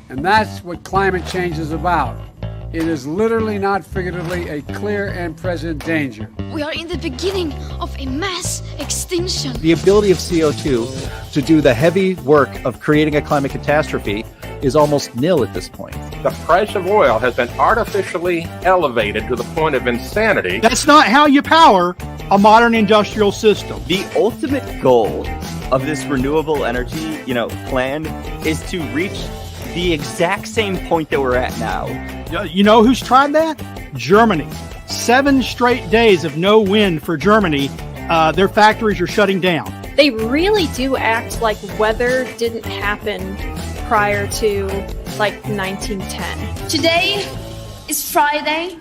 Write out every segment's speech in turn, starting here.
And that's what climate change is about. It is literally, not figuratively, a clear and present danger. We are in the beginning of a mass extinction. The ability of CO2 to do the heavy work of creating a climate catastrophe is almost nil at this point. The price of oil has been artificially elevated to the point of insanity. That's not how you power a modern industrial system. The ultimate goal of this renewable energy, plan is to reach the exact same point that we're at now. You know who's tried that? Germany. 7 straight days of no wind for Germany. Their factories are shutting down. They really do act like weather didn't happen prior to 1910. Today is Friday.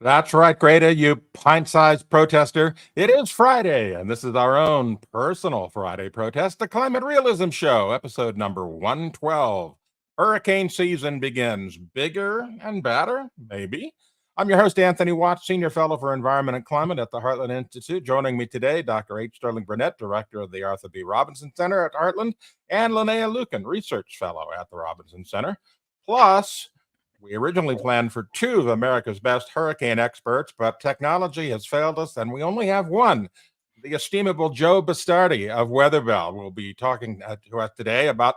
That's right, Greta, you pint-sized protester. It is Friday, and this is our own personal Friday protest, the Climate Realism Show, episode number 112. Hurricane season begins. Bigger and badder, maybe. I'm your host, Anthony Watts, Senior Fellow for Environment and Climate at the Heartland Institute. Joining me today, Dr. H. Sterling Burnett, Director of the Arthur B. Robinson Center at Heartland, and Linnea Lueken, Research Fellow at the Robinson Center. Plus, we originally planned for 2 of America's best hurricane experts, but technology has failed us, and we only have one. The estimable Joe Bastardi of Weatherbell will be talking to us today about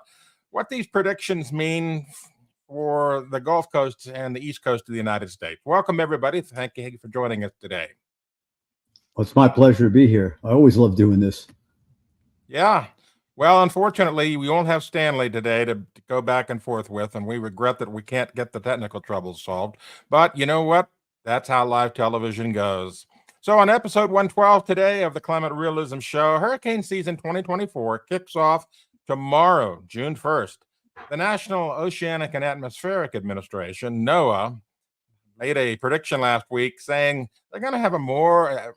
what these predictions mean for the Gulf Coast and the East Coast of the United States. Welcome, everybody. Thank you for joining us today. Well, it's my pleasure to be here. I always love doing this. Yeah. Well, unfortunately, we won't have Stanley today to go back and forth with, and we regret that we can't get the technical troubles solved. But you know what? That's how live television goes. So on episode 112 today of the Climate Realism Show, hurricane season 2024 kicks off tomorrow, June 1st. The National Oceanic and Atmospheric Administration, NOAA, made a prediction last week saying they're going to have a more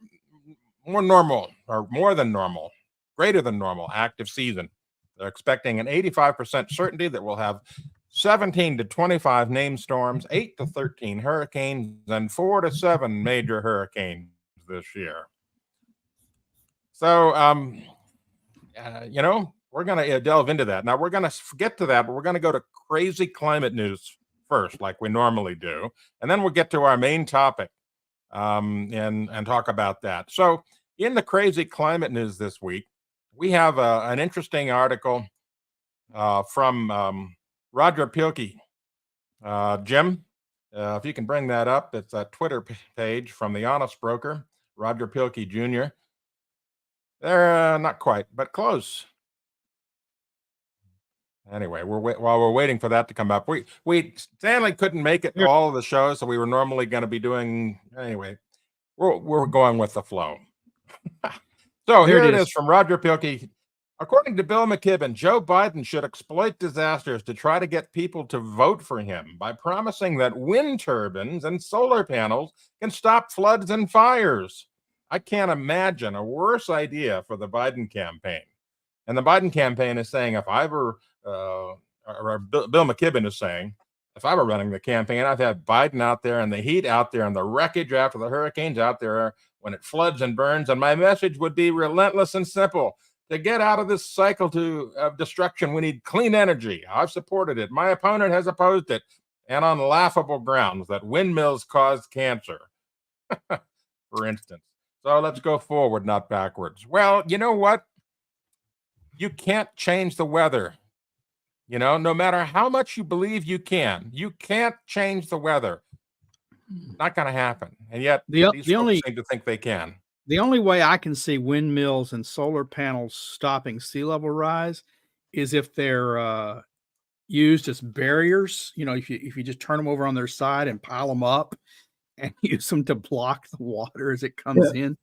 normal, or more than normal, greater than normal active season. They're expecting an 85% certainty that we'll have 17 to 25 named storms, 8 to 13 hurricanes, and 4 to 7 major hurricanes this year. So, we're going to delve into that. Now, we're going to get to that, but we're going to go to crazy climate news first, like we normally do. And then we'll get to our main topic and talk about that. So in the crazy climate news this week, we have an interesting article from Roger Pielke. Jim, if you can bring that up, it's a Twitter page from the Honest Broker, Roger Pielke Jr. They're not quite, but close. Anyway, while we're waiting for that to come up, we Stanley couldn't make it to all of the shows, so we were normally going to be doing anyway. We're going with the flow. So here it is from Roger Pielke. According to Bill McKibben, Joe Biden should exploit disasters to try to get people to vote for him by promising that wind turbines and solar panels can stop floods and fires. I can't imagine a worse idea for the Biden campaign. And the Biden campaign is saying, if I were, or Bill McKibben is saying, if I were running the campaign, I'd have Biden out there and the heat out there and the wreckage after the hurricanes out there when it floods and burns. And my message would be relentless and simple. To get out of this cycle of destruction, we need clean energy. I've supported it. My opponent has opposed it. And on laughable grounds that windmills cause cancer, for instance. So let's go forward, not backwards. Well, you know what? You can't change the weather. No matter how much you believe you can't change the weather. Not going to happen. And yet these folks seem to think they can. The only way I can see windmills and solar panels stopping sea level rise is if they're used as barriers. If you just turn them over on their side and pile them up and use them to block the water as it comes in.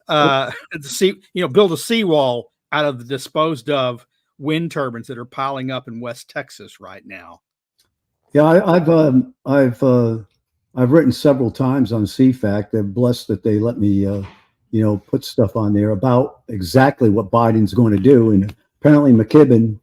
Build a seawall out of the disposed of wind turbines that are piling up in West Texas right now. Yeah, I've written several times on CFAC. They're blessed that they let me, put stuff on there about exactly what Biden's going to do. And apparently McKibben,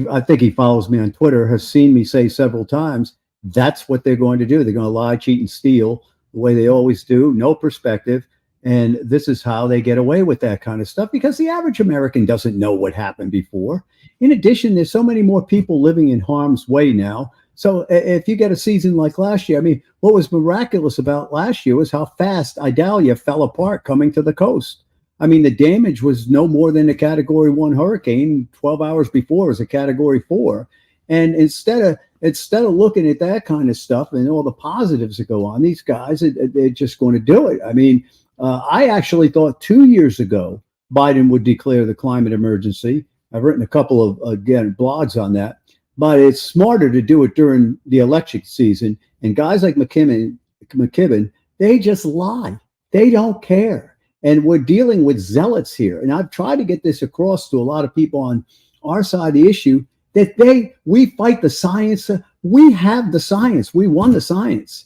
I think he follows me on Twitter, has seen me say several times, that's what they're going to do. They're going to lie, cheat, and steal the way they always do. No perspective. And this is how they get away with that kind of stuff, because the average American doesn't know what happened before. In addition, there's so many more people living in harm's way now. So if you get a season like last year, I mean, what was miraculous about last year was how fast Idalia fell apart coming to the coast. I mean, the damage was no more than a Category 1 hurricane. 12 hours before it was a Category 4. And instead of looking at that kind of stuff and all the positives that go on, these guys, they're just going to do it. I mean, I actually thought 2 years ago Biden would declare the climate emergency. I've written a couple of, again, blogs on that. But it's smarter to do it during the election season. And guys like McKibben, they just lie. They don't care. And we're dealing with zealots here. And I've tried to get this across to a lot of people on our side of the issue, that we fight the science. We have the science. We won the science.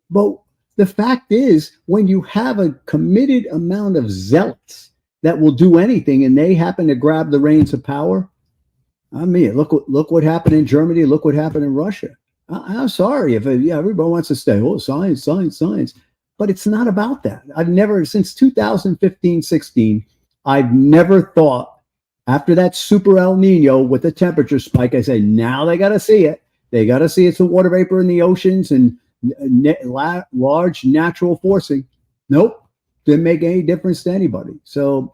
But the fact is, when you have a committed amount of zealots that will do anything and they happen to grab the reins of power, I mean, look what happened in Germany. Look what happened in Russia. I'm sorry if everybody wants to stay, science, science, science. But it's not about that. I've never, since 2015, 16, I've never thought, after that super El Nino with the temperature spike, I say, now they got to see it. They got to see it's a water vapor in the oceans and large natural forcing. Nope. Didn't make any difference to anybody. So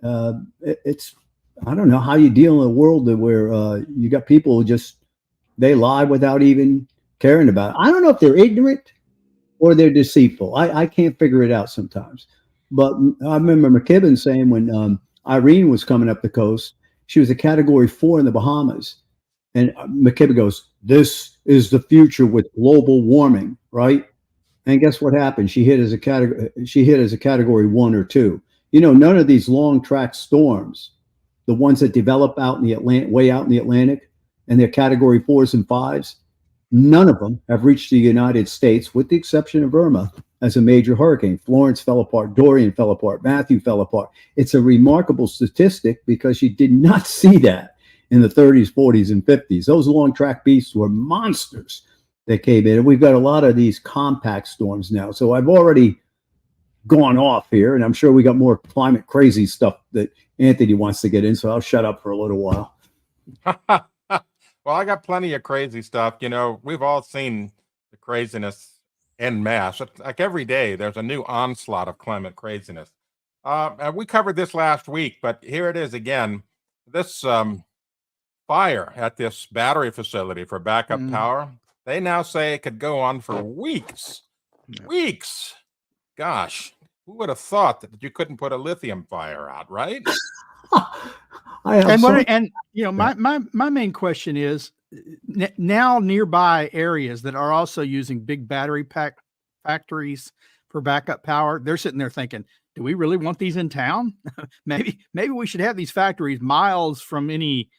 it's, I don't know how you deal in a world where you got people who they lie without even caring about it. I don't know if they're ignorant or they're deceitful. I can't figure it out sometimes. But I remember McKibben saying when Irene was coming up the coast, she was a Category 4 in the Bahamas. And McKibben goes, this is the future with global warming, right? And guess what happened? She hit as a Category 1 or 2. You know, none of these long track storms, the ones that develop out in the Atlantic, way out in the Atlantic, and they're Category 4s and 5s, none of them have reached the United States, with the exception of Irma, as a major hurricane. Florence fell apart, Dorian fell apart, Matthew fell apart. It's a remarkable statistic because you did not see that in the 30s, 40s, and 50s. Those long track beasts were monsters that came in. And we've got a lot of these compact storms now. So I've already gone off here, and I'm sure we got more climate crazy stuff that Anthony wants to get in, so I'll shut up for a little while. Well, I got plenty of crazy stuff. You know, we've all seen the craziness en masse. It's like every day there's a new onslaught of climate craziness. And we covered this last week, but here it is again. This fire at this battery facility for backup power, they now say it could go on for weeks. Weeks. Gosh, who would have thought that you couldn't put a lithium fire out, right? And you know, my main question is, now nearby areas that are also using big battery pack factories for backup power, they're sitting there thinking, do we really want these in town? maybe we should have these factories miles from any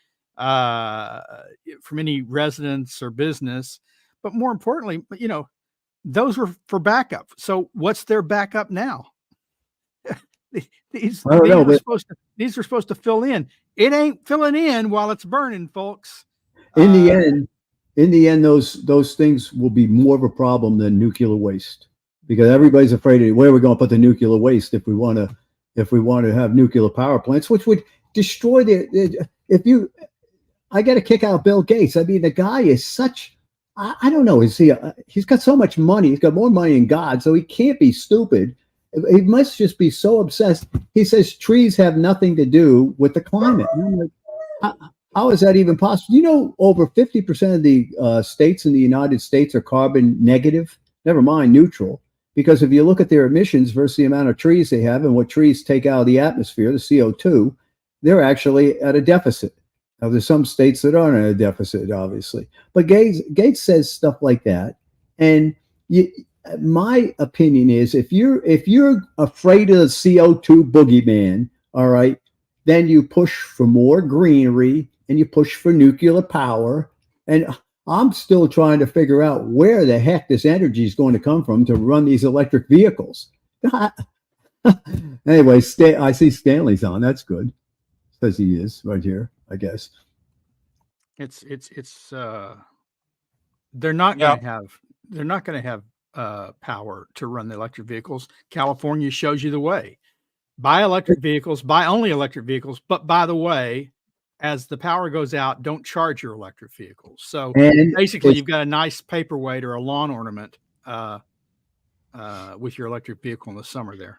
residence or business. But more importantly, you know, those were for backup. So what's their backup now? These are supposed to fill in. It ain't filling in while it's burning, folks. In the end, those things will be more of a problem than nuclear waste, because everybody's afraid of where we're going to put the nuclear waste if we want to have nuclear power plants, which would destroy I get a kick out of Bill Gates. I mean, the guy is such, I don't know, he's got so much money. He's got more money than God, so he can't be stupid. He must just be so obsessed. He says trees have nothing to do with the climate. And I'm like, how is that even possible? You know, over 50% of the states in the United States are carbon negative, never mind neutral, because if you look at their emissions versus the amount of trees they have and what trees take out of the atmosphere, the CO2, they're actually at a deficit. Now, there's some states that aren't at a deficit, obviously. But Gates says stuff like that. And my opinion is, if you're afraid of the CO2 boogeyman, all right, then you push for more greenery and you push for nuclear power. And I'm still trying to figure out where the heck this energy is going to come from to run these electric vehicles. Anyway, I see Stanley's on. That's good. Says he is right here, I guess. They're not going to have power to run the electric vehicles. California shows you the way. Buy electric vehicles, buy only electric vehicles. But by the way, as the power goes out, don't charge your electric vehicles. So basically, you've got a nice paperweight or a lawn ornament with your electric vehicle in the summer there.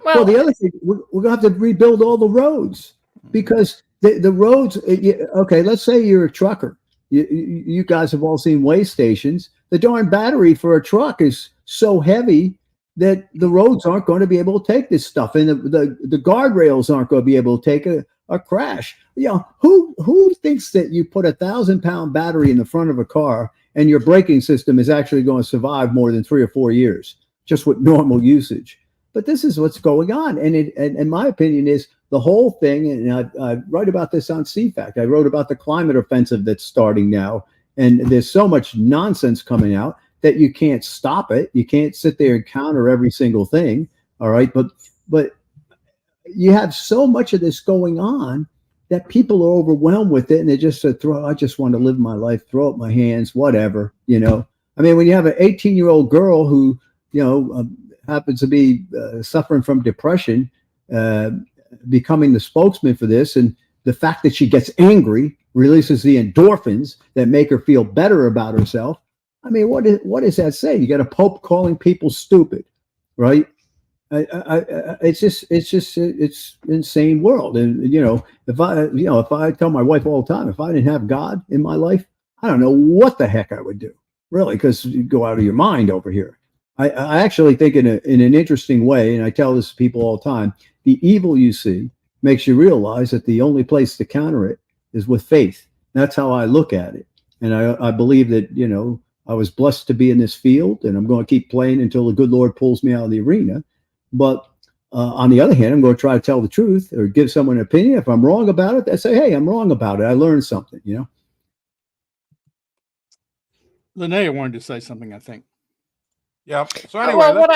Well, the other thing, we're going to have to rebuild all the roads because the roads, okay, let's say you're a trucker. You guys have all seen way stations. The darn battery for a truck is so heavy that the roads aren't going to be able to take this stuff, and the guardrails aren't going to be able to take a crash. You know, who thinks that you put 1,000-pound battery in the front of a car and your braking system is actually going to survive more than 3 or 4 years just with normal usage? But this is what's going on, and my opinion is the whole thing. And I write about this on CFAC. I wrote about the climate offensive that's starting now, and there's so much nonsense coming out that you can't stop it. You can't sit there and counter every single thing. All right. But you have so much of this going on that people are overwhelmed with it. And they just said, I just want to live my life, throw up my hands, whatever, you know. I mean, when you have an 18-year-old girl who, you know, happens to be suffering from depression, becoming the spokesman for this, and the fact that she gets angry, releases the endorphins that make her feel better about herself. I mean, what does that say? You got a pope calling people stupid, right? It's insane world. And you know, if I tell my wife all the time, if I didn't have God in my life, I don't know what the heck I would do, really, because you go out of your mind over here. I actually think in an interesting way, and I tell this to people all the time, the evil you see makes you realize that the only place to counter it is with faith. That's how I look at it. And I believe that, you know, I was blessed to be in this field, and I'm going to keep playing until the good Lord pulls me out of the arena. But on the other hand, I'm going to try to tell the truth or give someone an opinion. If I'm wrong about it, I say, hey, I'm wrong about it. I learned something, you know. Linnea wanted to say something, I think. Yeah. So anyway, well,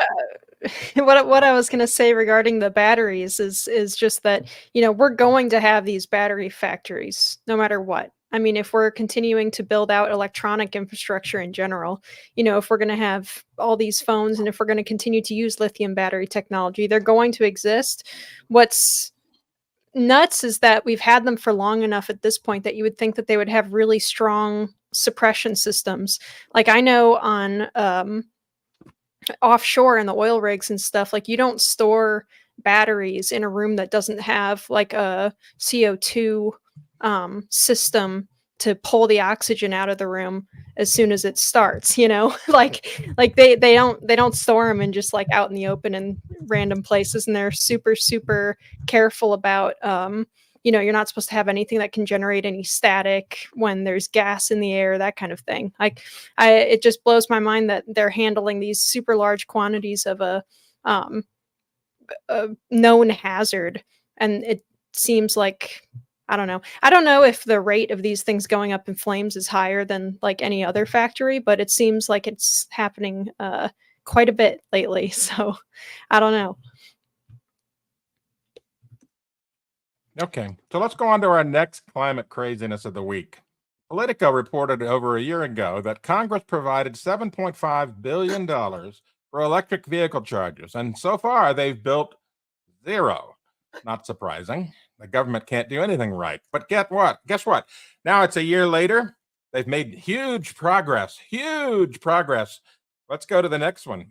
what I was going to say regarding the batteries is just that, you know, we're going to have these battery factories no matter what. I mean, if we're continuing to build out electronic infrastructure in general, you know, if we're going to have all these phones and if we're going to continue to use lithium battery technology, they're going to exist. What's nuts is that we've had them for long enough at this point that you would think that they would have really strong suppression systems. Like I know on offshore in the oil rigs and stuff, like you don't store batteries in a room that doesn't have like a CO2 system to pull the oxygen out of the room as soon as it starts, you know, like they don't store them in just like out in the open in random places. And they're super careful about, you know, you're not supposed to have anything that can generate any static when there's gas in the air, that kind of thing. Like it just blows my mind that they're handling these super large quantities of a known hazard. And it seems like, I don't know if the rate of these things going up in flames is higher than like any other factory, but it seems like it's happening quite a bit lately. So I don't know. Okay, so let's go on to our next climate craziness of the week. Politico reported over a year ago that Congress provided $7.5 billion for electric vehicle chargers, and so far they've built 0. Not surprising. The government can't do anything right. But guess what? Now it's a year later. They've made huge progress. Let's go to the next one.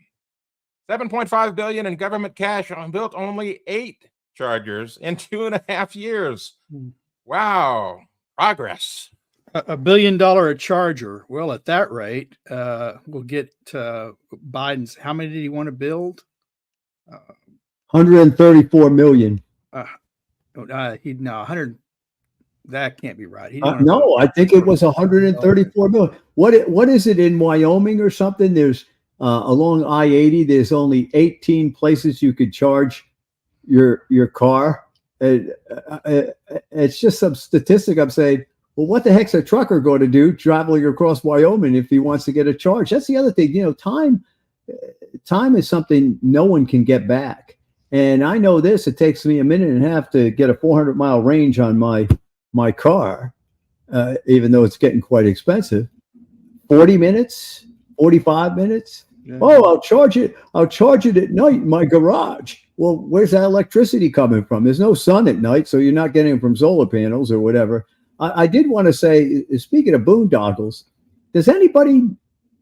$7.5 billion in government cash built only 8 chargers in 2.5 years. Wow. Progress. $1 billion a charger. Well, at that rate, we'll get Biden's. How many did he want to build? 134 million. 100. That can't be right. No, I think it was 134 million. What is it in Wyoming or something? There's along I-80. There's only 18 places you could charge your car. It's just some statistic. I'm saying, well, what the heck's a trucker going to do traveling across Wyoming if he wants to get a charge? That's the other thing. You know, time is something no one can get back. And I know this, it takes me a minute and a half to get a 400-mile range on my car, even though it's getting quite expensive. 40 minutes, 45 minutes. Oh, I'll charge it. I'll charge it at night in my garage. Well, where's that electricity coming from? There's no sun at night, so you're not getting it from solar panels or whatever. I did want to say, speaking of boondoggles, does anybody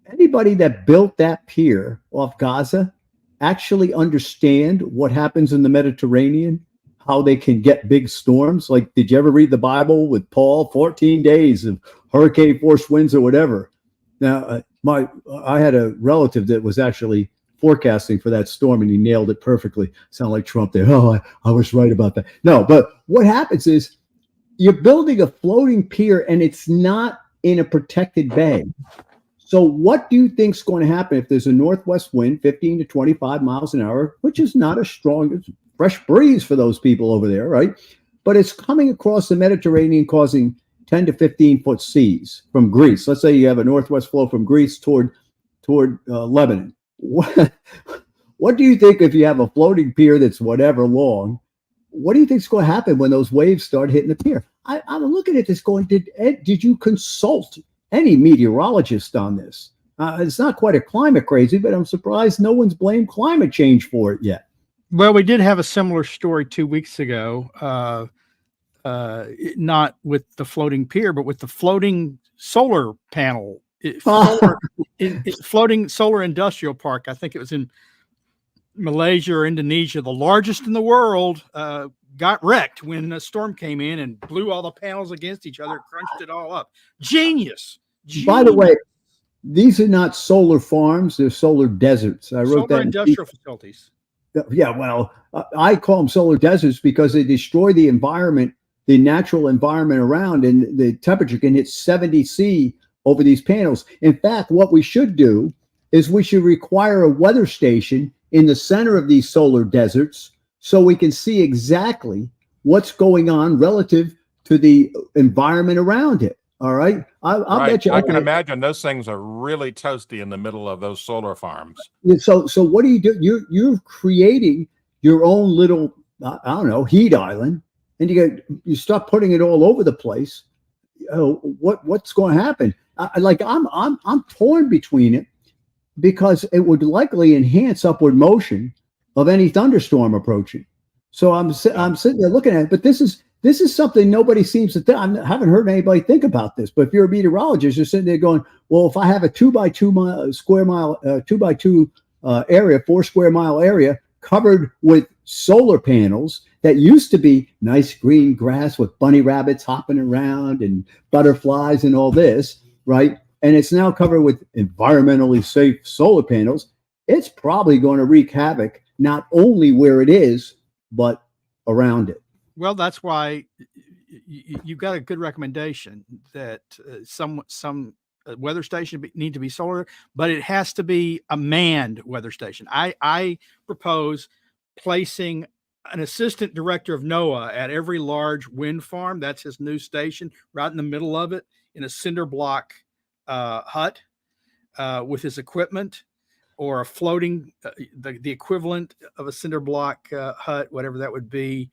that built that pier off Gaza actually understand what happens in the Mediterranean? How they can get big storms? Like, did you ever read the Bible with Paul? 14 days of hurricane force winds or whatever. Now, I had a relative that was actually forecasting for that storm, and he nailed it perfectly. Sound like Trump there. Oh, I was right about that. No, but what happens is you're building a floating pier, and it's not in a protected bay. So what do you think is going to happen if there's a northwest wind, 15 to 25 miles an hour, which is not a strong, it's fresh breeze for those people over there, right? But it's coming across the Mediterranean, causing 10 to 15 foot seas from Greece. Let's say you have a northwest flow from Greece toward Lebanon. What do you think if you have a floating pier that's whatever long? What do you think is going to happen when those waves start hitting the pier? I'm looking at this going, did you consult any meteorologist on this? It's not quite a climate crazy, but I'm surprised no one's blamed climate change for it yet. Well, we did have a similar story 2 weeks ago, not with the floating pier, but with the floating solar panel, floating solar industrial park. I think it was in Malaysia or Indonesia, the largest in the world, got wrecked when a storm came in and blew all the panels against each other, crunched it all up. Genius. By the way, these are not solar farms; they're solar deserts. I wrote solar that. Industrial facilities. Yeah, well, I call them solar deserts because they destroy the environment, the natural environment around, and the temperature can hit 70 C over these panels. In fact, what we should do is we should require a weather station in the center of these solar deserts so we can see exactly what's going on relative to the environment around it. All right. I'll bet you. I can imagine those things are really toasty in the middle of those solar farms. So what do you do? You're creating your own little, I don't know, heat island, and you start putting it all over the place. What's going to happen? I'm torn between it because it would likely enhance upward motion of any thunderstorm approaching. So I'm sitting there looking at it, but this is something nobody seems to think. I haven't heard anybody think about this, but if you're a meteorologist, you're sitting there going, well, if I have a 2 by 2 square mile, 2 by 2 area, 4 square mile area covered with solar panels that used to be nice green grass with bunny rabbits hopping around and butterflies and all this, right? And it's now covered with environmentally safe solar panels. It's probably going to wreak havoc, not only where it is, but around it. Well, that's why you've got a good recommendation that some weather station need to be solar, but it has to be a manned weather station. I propose placing an assistant director of NOAA at every large wind farm. That's his new station, right in the middle of it, in a cinder block hut with his equipment, or a floating, the equivalent of a cinder block hut, whatever that would be,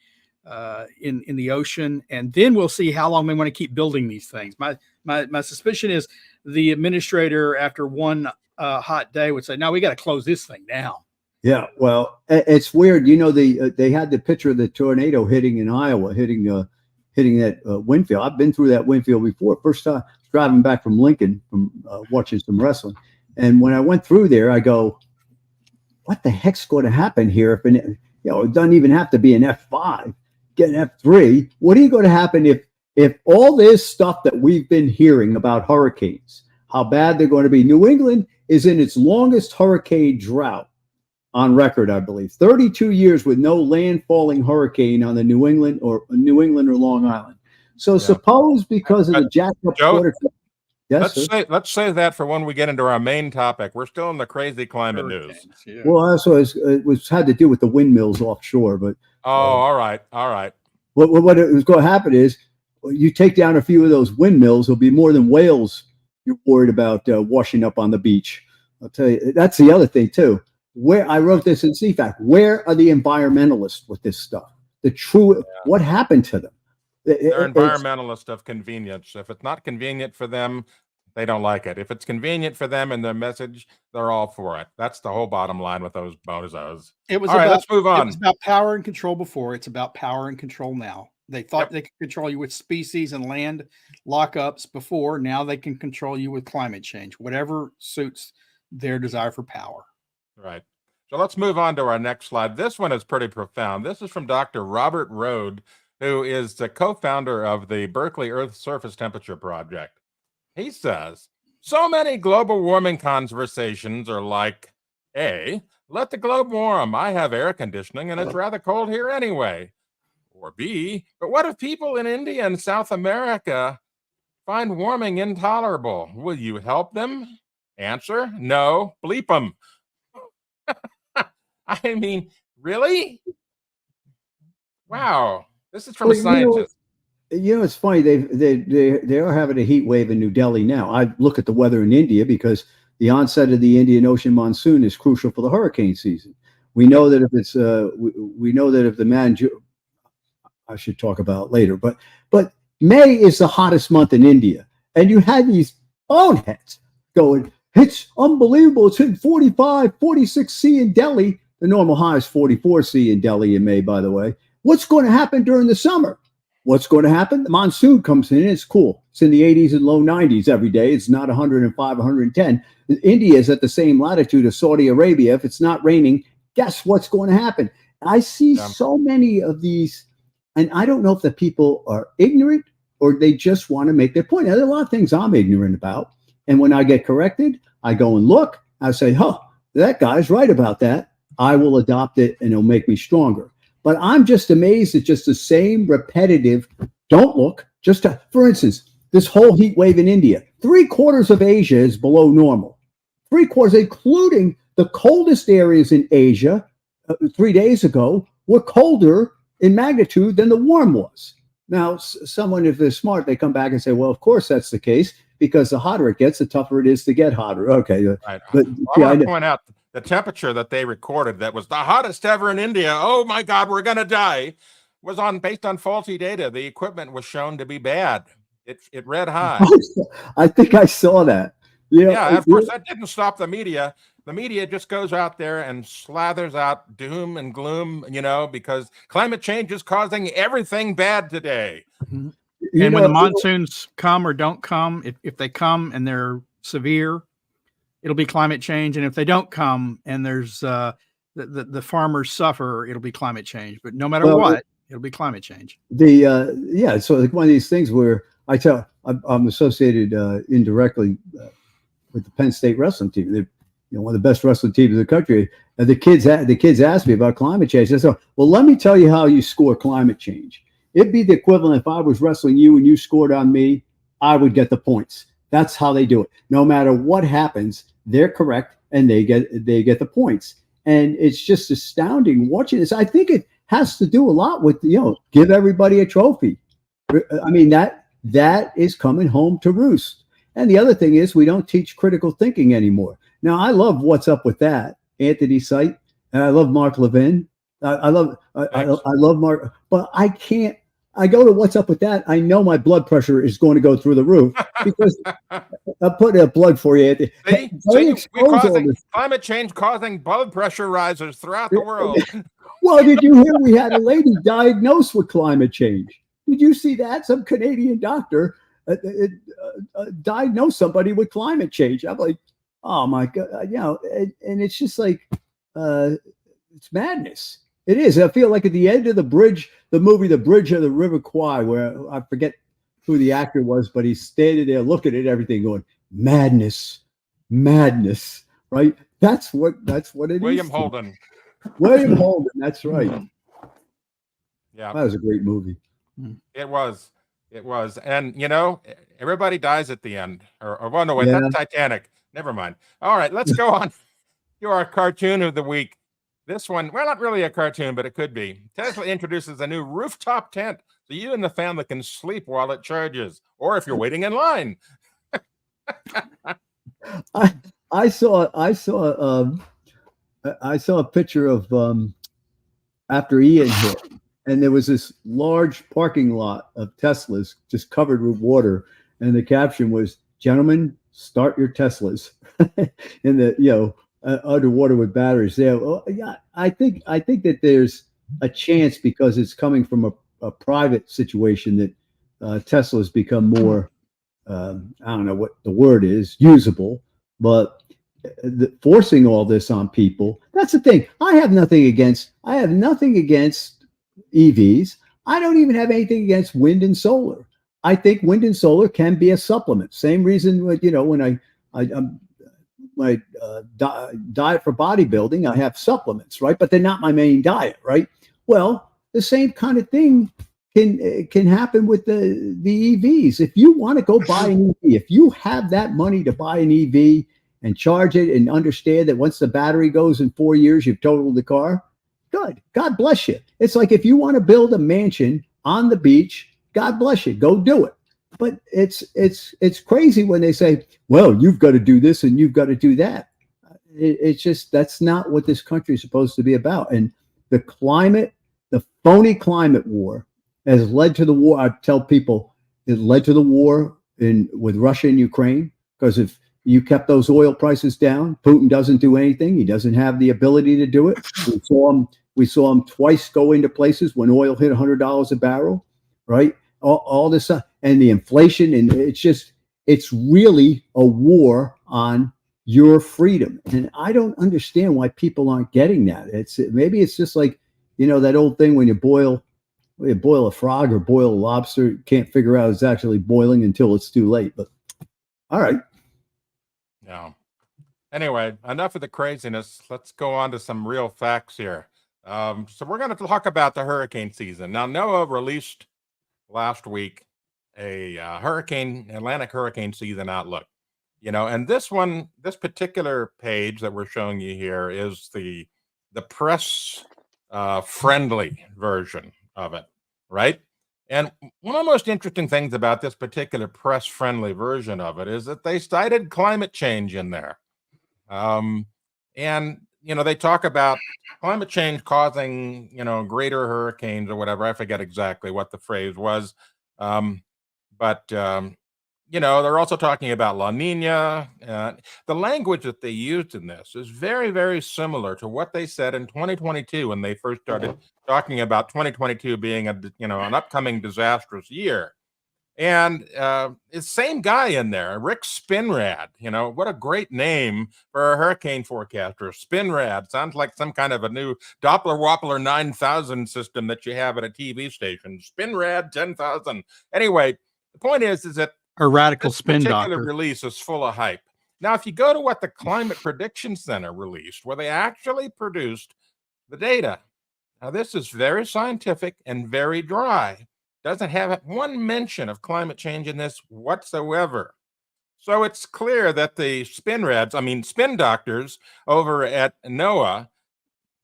in the ocean. And then we'll see how long we want to keep building these things. My suspicion is the administrator, after one hot day, would say, no, we got to close this thing down. Yeah, well, it's weird. You know, they had the picture of the tornado hitting in Iowa, hitting that wind field. I've been through that wind field before. First time driving back from Lincoln from watching some wrestling. And when I went through there, I go, what the heck's going to happen here? If it doesn't even have to be an F5, get an F3. What are you going to happen if all this stuff that we've been hearing about hurricanes, how bad they're going to be? New England is in its longest hurricane drought on record, I believe. 32 years with no landfalling hurricane on the New England or Long Island. So suppose because of the jacked up water. Yes, let's save that for when we get into our main topic. We're still in the crazy climate news. Yeah. Well, that's what it had to do with the windmills offshore. But all right. What is going to happen is you take down a few of those windmills, there'll be more than whales you're worried about washing up on the beach. I'll tell you, that's the other thing too. Where I wrote this in CFAC, where are the environmentalists with this stuff? What happened to them? They're environmentalists of convenience. If it's not convenient for them, they don't like it. If it's convenient for them and their message, they're all for it. That's the whole bottom line with those bozos. It was All right, let's move on. It was about power and control before. It's about power and control now. They thought they could control you with species and land lockups before. Now they can control you with climate change, whatever suits their desire for power. Right. So let's move on to our next slide. This one is pretty profound. This is from Dr. Robert Rode, who is the co-founder of the Berkeley Earth Surface Temperature Project. He says, so many global warming conversations are like, A, let the globe warm. I have air conditioning and it's rather cold here anyway. Or B, but what if people in India and South America find warming intolerable? Will you help them? Answer, no, bleep them. I mean, really? Wow. This is from a scientist. It's funny. They are having a heat wave in New Delhi now. I look at the weather in India because the onset of the Indian Ocean monsoon is crucial for the hurricane season. We know that if it's we know that if the I should talk about later, but May is the hottest month in India, and you had these boneheads going, it's unbelievable. It's hitting 45, 46 C in Delhi. The normal high is 44 C in Delhi in May, by the way. What's going to happen during the summer? What's going to happen? The monsoon comes in. It's cool. It's in the 80s and low 90s every day. It's not 105, 110. India is at the same latitude as Saudi Arabia. If it's not raining, guess what's going to happen? I see so many of these, and I don't know if the people are ignorant or they just want to make their point. Now, there are a lot of things I'm ignorant about. And when I get corrected, I go and look. I say, that guy's right about that. I will adopt it and it'll make me stronger. But I'm just amazed at just the same repetitive, don't look, for instance, this whole heat wave in India, 3/4 of Asia is below normal. 3/4, including the coldest areas in Asia 3 days ago, were colder in magnitude than the warm was. Now, someone, if they're smart, they come back and say, well, of course that's the case, because the hotter it gets, the tougher it is to get hotter. Okay. Right. But I want to point out the temperature that they recorded that was the hottest ever in India. Oh my God, we're going to die. Was based on faulty data. The equipment was shown to be bad. It read high. I think I saw that. Yeah, of course, that didn't stop the media. The media just goes out there and slathers out doom and gloom, because climate change is causing everything bad today. Mm-hmm. And when the monsoons come or don't come, if they come and they're severe, it'll be climate change. And if they don't come and there's the farmers suffer, it'll be climate change. But no matter what, it'll be climate change. So like one of these things where I'm associated indirectly with the Penn State wrestling team. They're one of the best wrestling teams in the country. And the kids asked me about climate change. I said, well, let me tell you how you score climate change. It'd be the equivalent if I was wrestling you and you scored on me, I would get the points. That's how they do it. No matter what happens, they're correct and they get the points. And it's just astounding watching this. I think it has to do a lot with, give everybody a trophy. I mean, that is coming home to roost. And the other thing is we don't teach critical thinking anymore. Now, I love What's Up With That, Anthony Site, and I love Mark Levin. I love Mark, but I can't. I go to What's Up With That. I know my blood pressure is going to go through the roof because I'm putting a plug for you, Anthony. Climate change causing blood pressure rises throughout the world. Well, did you hear we had a lady diagnosed with climate change? Did you see that? Some Canadian doctor diagnosed somebody with climate change. I'm like, oh my God, and it's just like, it's madness. It is. I feel like at the end of the bridge, the movie, The Bridge of the River Kwai, where I forget who the actor was, but he standing there looking at everything going, madness, right? That's what it William is. Holden. William Holden. That's right. Yeah. That was a great movie. It was. And, everybody dies at the end. Well, no, wait, that's Titanic. Never mind. All right, let's go on to our cartoon of the week. This one, well, not really a cartoon, but it could be. Tesla introduces a new rooftop tent so you and the family can sleep while it charges, or if you're waiting in line. I saw a picture of after Ian hit, and there was this large parking lot of Teslas just covered with water, and the caption was, "Gentlemen, start your Teslas in the, underwater with batteries. Yeah, well, yeah, I think that there's a chance, because it's coming from a private situation, that Teslas become more, I don't know what the word is, usable, but forcing all this on people, that's the thing. I have nothing against EVs. I don't even have anything against wind and solar. I think wind and solar can be a supplement. Same reason, when my diet for bodybuilding, I have supplements, right? But they're not my main diet, right? Well, the same kind of thing can happen with the EVs. If you want to go buy an EV, if you have that money to buy an EV and charge it, and understand that once the battery goes in 4 years, you've totaled the car, good. God bless you. It's like, if you want to build a mansion on the beach, God bless you, go do it. But it's crazy when they say, well, you've got to do this and you've got to do that. It's just, that's not what this country is supposed to be about. And the phony climate war has led to the war. I tell people it led to the war with Russia and Ukraine, because if you kept those oil prices down, Putin doesn't do anything. He doesn't have the ability to do it. We saw him twice go into places when oil hit $100 a barrel, right? All this stuff, and the inflation, and it's really a war on your freedom. And I don't understand why people aren't getting that. Maybe it's just like, that old thing when you boil a frog or boil a lobster, you can't figure out it's actually boiling until it's too late. But all right. Yeah. Anyway, enough of the craziness. Let's go on to some real facts here. So we're going to talk about the hurricane season. Now, NOAA released last week a Atlantic hurricane season outlook. And this particular page that we're showing you here is the press friendly version of it, right? And one of the most interesting things about this particular press-friendly version of it is that they cited climate change in there. And, they talk about climate change causing, greater hurricanes or whatever. I forget exactly what the phrase was. But they're also talking about La Nina. The language that they used in this is very, very similar to what they said in 2022 when they first started talking about 2022 being an upcoming disastrous year. And it's same guy in there, Rick Spinrad. What a great name for a hurricane forecaster. Spinrad sounds like some kind of a new Doppler Woppler 9000 system that you have at a TV station. Spinrad 10,000. Anyway, the point is that a radical this spin particular doctor release is full of hype. Now, if you go to what the Climate Prediction Center released, where they actually produced the data, now this is very scientific and very dry. Doesn't have one mention of climate change in this whatsoever. So it's clear that the spin doctors over at NOAA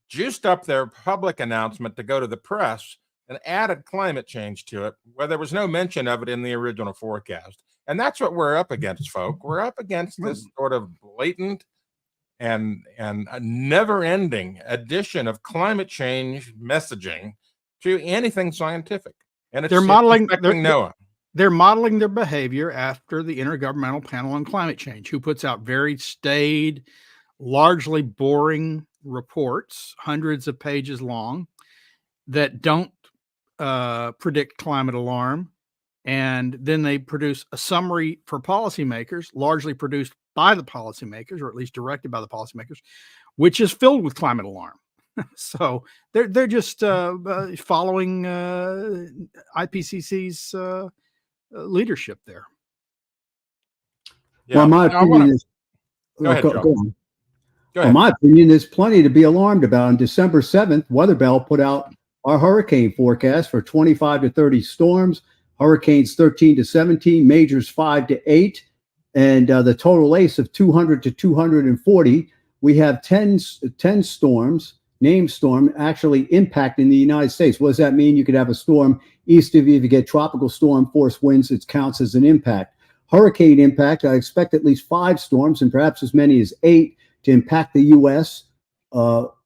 juiced up their public announcement to go to the press and added climate change to it, where there was no mention of it in the original forecast. And that's what we're up against, folk. We're up against this sort of blatant and a never-ending addition of climate change messaging to anything scientific. And it's affecting NOAA. They're modeling their behavior after the Intergovernmental Panel on Climate Change, who puts out very staid, largely boring reports, hundreds of pages long, that don't predict climate alarm. And then they produce a summary for policymakers, largely produced by the policymakers, or at least directed by the policymakers, which is filled with climate alarm. So they're just following IPCC's leadership there. Yeah. Well, my opinion is, go ahead, go Joe. on. Go ahead. Well, my opinion, there's plenty to be alarmed about. On December 7th, Weatherbell put out our hurricane forecast for 25 to 30 storms, hurricanes 13 to 17, majors 5 to 8, and the total ACE of 200 to 240. We have 10 storms, named storm, actually impacting the United States. What does that mean? You could have a storm east of you. If you get tropical storm force winds, it counts as an impact. Hurricane impact, I expect at least 5 storms and perhaps as many as 8 to impact the U.S.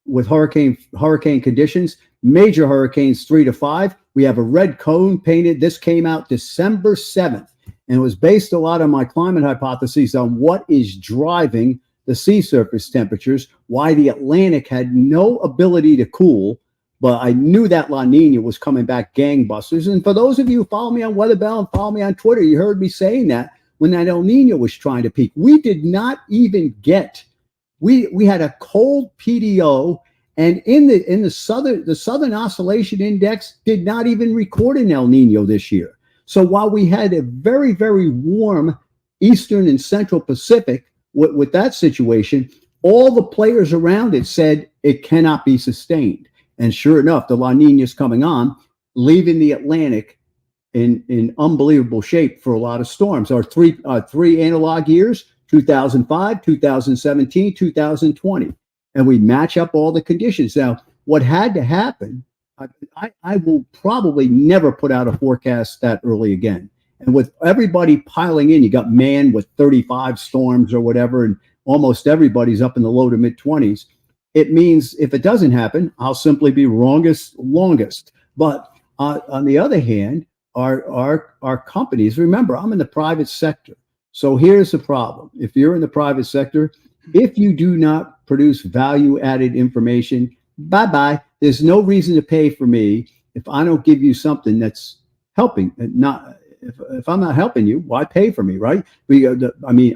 With hurricane conditions. Major hurricanes 3 to 5. We have a red cone painted. This came out December 7th. And it was based a lot on my climate hypotheses on what is driving the sea surface temperatures, why the Atlantic had no ability to cool. But I knew that La Nina was coming back gangbusters. And for those of you who follow me on Weatherbell and follow me on Twitter, you heard me saying that when that El Nino was trying to peak. We did not even get, we had a cold PDO, and in the Southern Oscillation Index did not even record an El Nino this year. So while we had a very, very warm Eastern and Central Pacific with that situation, all the players around it said it cannot be sustained. And sure enough, the La Nina is coming on, leaving the Atlantic in unbelievable shape for a lot of storms. Our three analog years, 2005, 2017, 2020. And we match up all the conditions. Now, what had to happen, I will probably never put out a forecast that early again. And with everybody piling in, you got man with 35 storms or whatever, and almost everybody's up in the low to mid 20s. It means if it doesn't happen, I'll simply be longest. But on the other hand, our companies, remember, I'm in the private sector. So here's the problem. If you're in the private sector, if you do not produce value-added information, bye-bye. There's no reason to pay for me if I don't give you something that's helping. If I'm not helping you, why pay for me, right?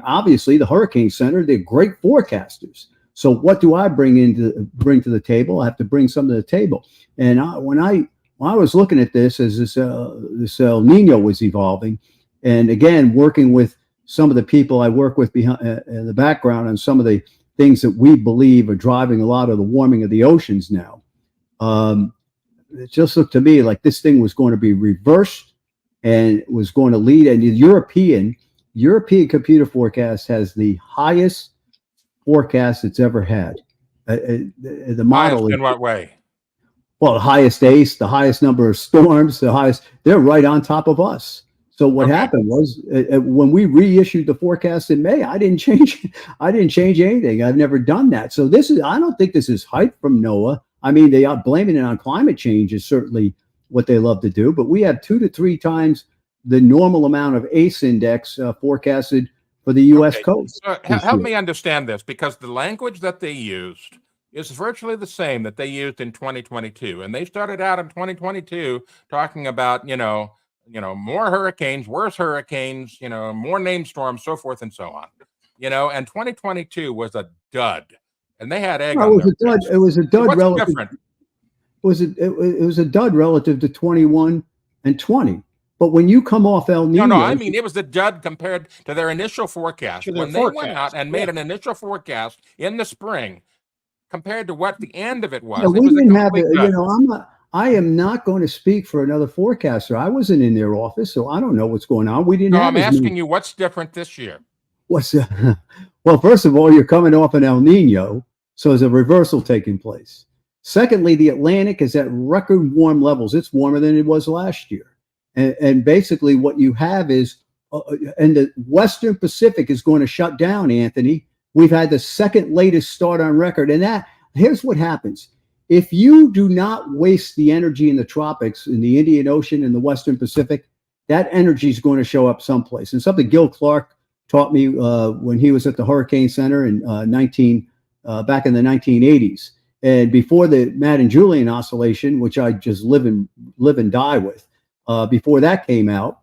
Obviously, the Hurricane Center, they're great forecasters. So what do I bring to the table? I have to bring something to the table. And when I was looking at this as this El Nino was evolving, and again, working with some of the people I work with behind in the background on some of the things that we believe are driving a lot of the warming of the oceans now, it just looked to me like this thing was going to be reversed and was going to lead. And the European computer forecast has the highest forecast it's ever had. The model highest is, in what way? well, the highest ACE, the highest number of storms, they're right on top of us. So what happened was when we reissued the forecast in May, I didn't change anything. I've never done that. So I don't think this is hype from NOAA. I mean, they are blaming it on climate change is certainly what they love to do, but we have 2 to 3 times the normal amount of ACE index forecasted for the U.S. coast. So help me understand this, because the language that they used is virtually the same that they used in 2022. And they started out in 2022 talking about, more hurricanes, worse hurricanes, more named storms, so forth and so on. And 2022 was a dud. And they had egg on their face. It was a dud What's relative. different? It was a dud relative to 21 and 20. But when you come off El Nino, No, I mean, it was a dud compared to their initial forecast. When they went out and made an initial forecast in the spring, compared to what the end of it was. Yeah, we didn't have it. I am not going to speak for another forecaster. I wasn't in their office, so I don't know what's going on. We didn't. No, I'm asking you, what's different this year? Well, first of all, you're coming off an El Nino, so there's a reversal taking place. Secondly, the Atlantic is at record warm levels. It's warmer than it was last year. And basically what you have is, and the Western Pacific is going to shut down, Anthony. We've had the second latest start on record. And here's what happens. If you do not waste the energy in the tropics, in the Indian Ocean and the Western Pacific, that energy is going to show up someplace. And something Gil Clark taught me when he was at the Hurricane Center in back in the 1980s. And before the Madden-Julian oscillation, which I just live and die with, before that came out,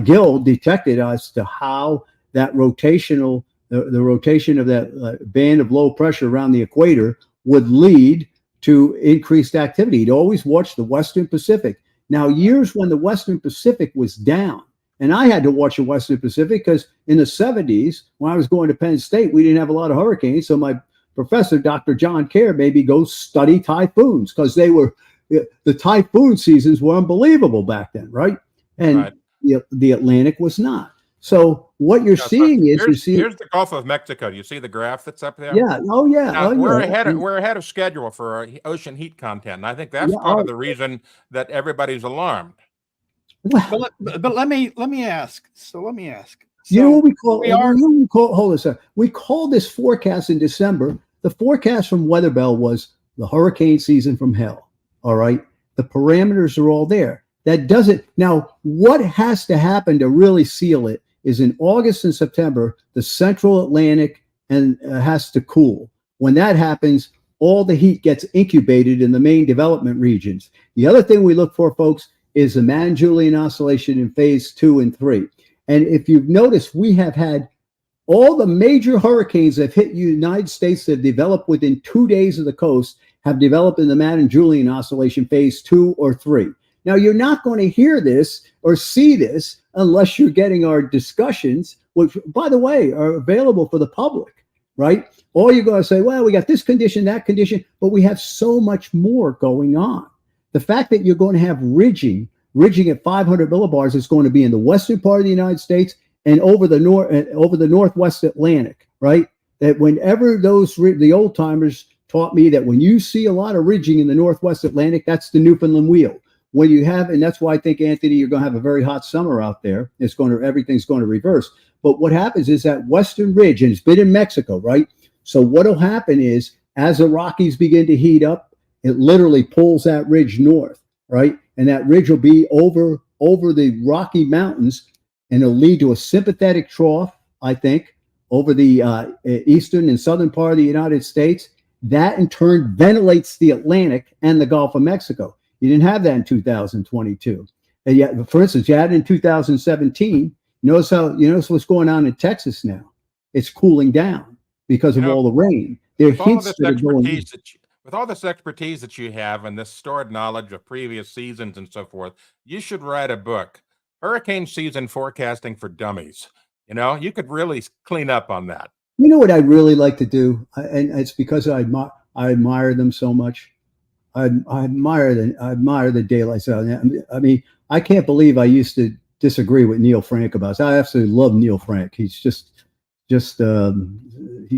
Gil detected as to how that rotational, the rotation of that band of low pressure around the equator would lead to increased activity. He'd always watched the Western Pacific. Now, years when the Western Pacific was down, and I had to watch the Western Pacific because in the 70s, when I was going to Penn State, we didn't have a lot of hurricanes. So my professor, Dr. John Kerr, made me go study typhoons because the typhoon seasons were unbelievable back then, right? And the Atlantic was not. So what you're seeing is here's the Gulf of Mexico. You see the graph that's up there? Yeah. Oh yeah. Now, we're ahead of schedule for our ocean heat content, and I think that's part of the reason that everybody's alarmed. But let me ask. So let me ask. You know what we call? Hold on a second. We called this forecast in December. The forecast from Weatherbell was the hurricane season from hell. All right. The parameters are all there. That doesn't. Now, what has to happen to really seal it is in August and September, the central Atlantic and has to cool. When that happens, all the heat gets incubated in the main development regions. The other thing we look for, folks, is the Mann-Julian oscillation in phase 2 and 3. And if you've noticed, we have had all the major hurricanes that hit the United States that developed within 2 days of the coast have developed in the Mann-Julian oscillation phase 2 or 3. Now, you're not going to hear this or see this unless you're getting our discussions, which, by the way, are available for the public, right? Or you're going to say, well, we got this condition, that condition, but we have so much more going on. The fact that you're going to have ridging at 500 millibars is going to be in the western part of the United States and over the northwest Atlantic, right? That whenever the old timers taught me that when you see a lot of ridging in the northwest Atlantic, that's the Newfoundland wheel. When you have, and that's why I think, Anthony, you're going to have a very hot summer out there. Everything's going to reverse. But what happens is that western ridge, and it's been in Mexico, right? So what'll happen is, as the Rockies begin to heat up, it literally pulls that ridge north, right? And that ridge will be over the Rocky Mountains, and it'll lead to a sympathetic trough, I think, over the eastern and southern part of the United States. That in turn ventilates the Atlantic and the Gulf of Mexico. You didn't have that in 2022. And yet, for instance, you had it in 2017. Notice what's going on in Texas now. It's cooling down because of all the rain. There are hints that are going in. With all this expertise that you have and this stored knowledge of previous seasons and so forth, you should write a book, Hurricane Season Forecasting for Dummies. You could really clean up on that. You know what I'd really like to do? And it's because I admire them so much. I admire the daylight side. I mean, I can't believe I used to disagree with Neil Frank about this. I absolutely love Neil Frank. He's he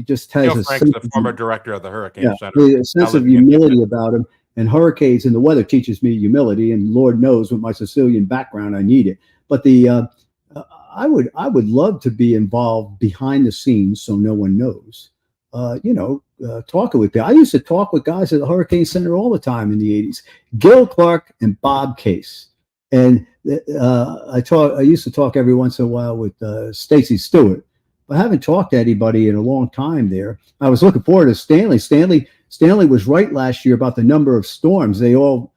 just has Neil Frank's the former director of the Hurricane Center. A sense of humility about him. And hurricanes and the weather teaches me humility. And Lord knows, with my Sicilian background, I need it. But I would love to be involved behind the scenes, so no one knows. Talking with people. I used to talk with guys at the Hurricane Center all the time in the 80s. Gil Clark and Bob Case. And I used to talk every once in a while with Stacy Stewart. But I haven't talked to anybody in a long time there. I was looking forward to Stanley. Stanley was right last year about the number of storms. They all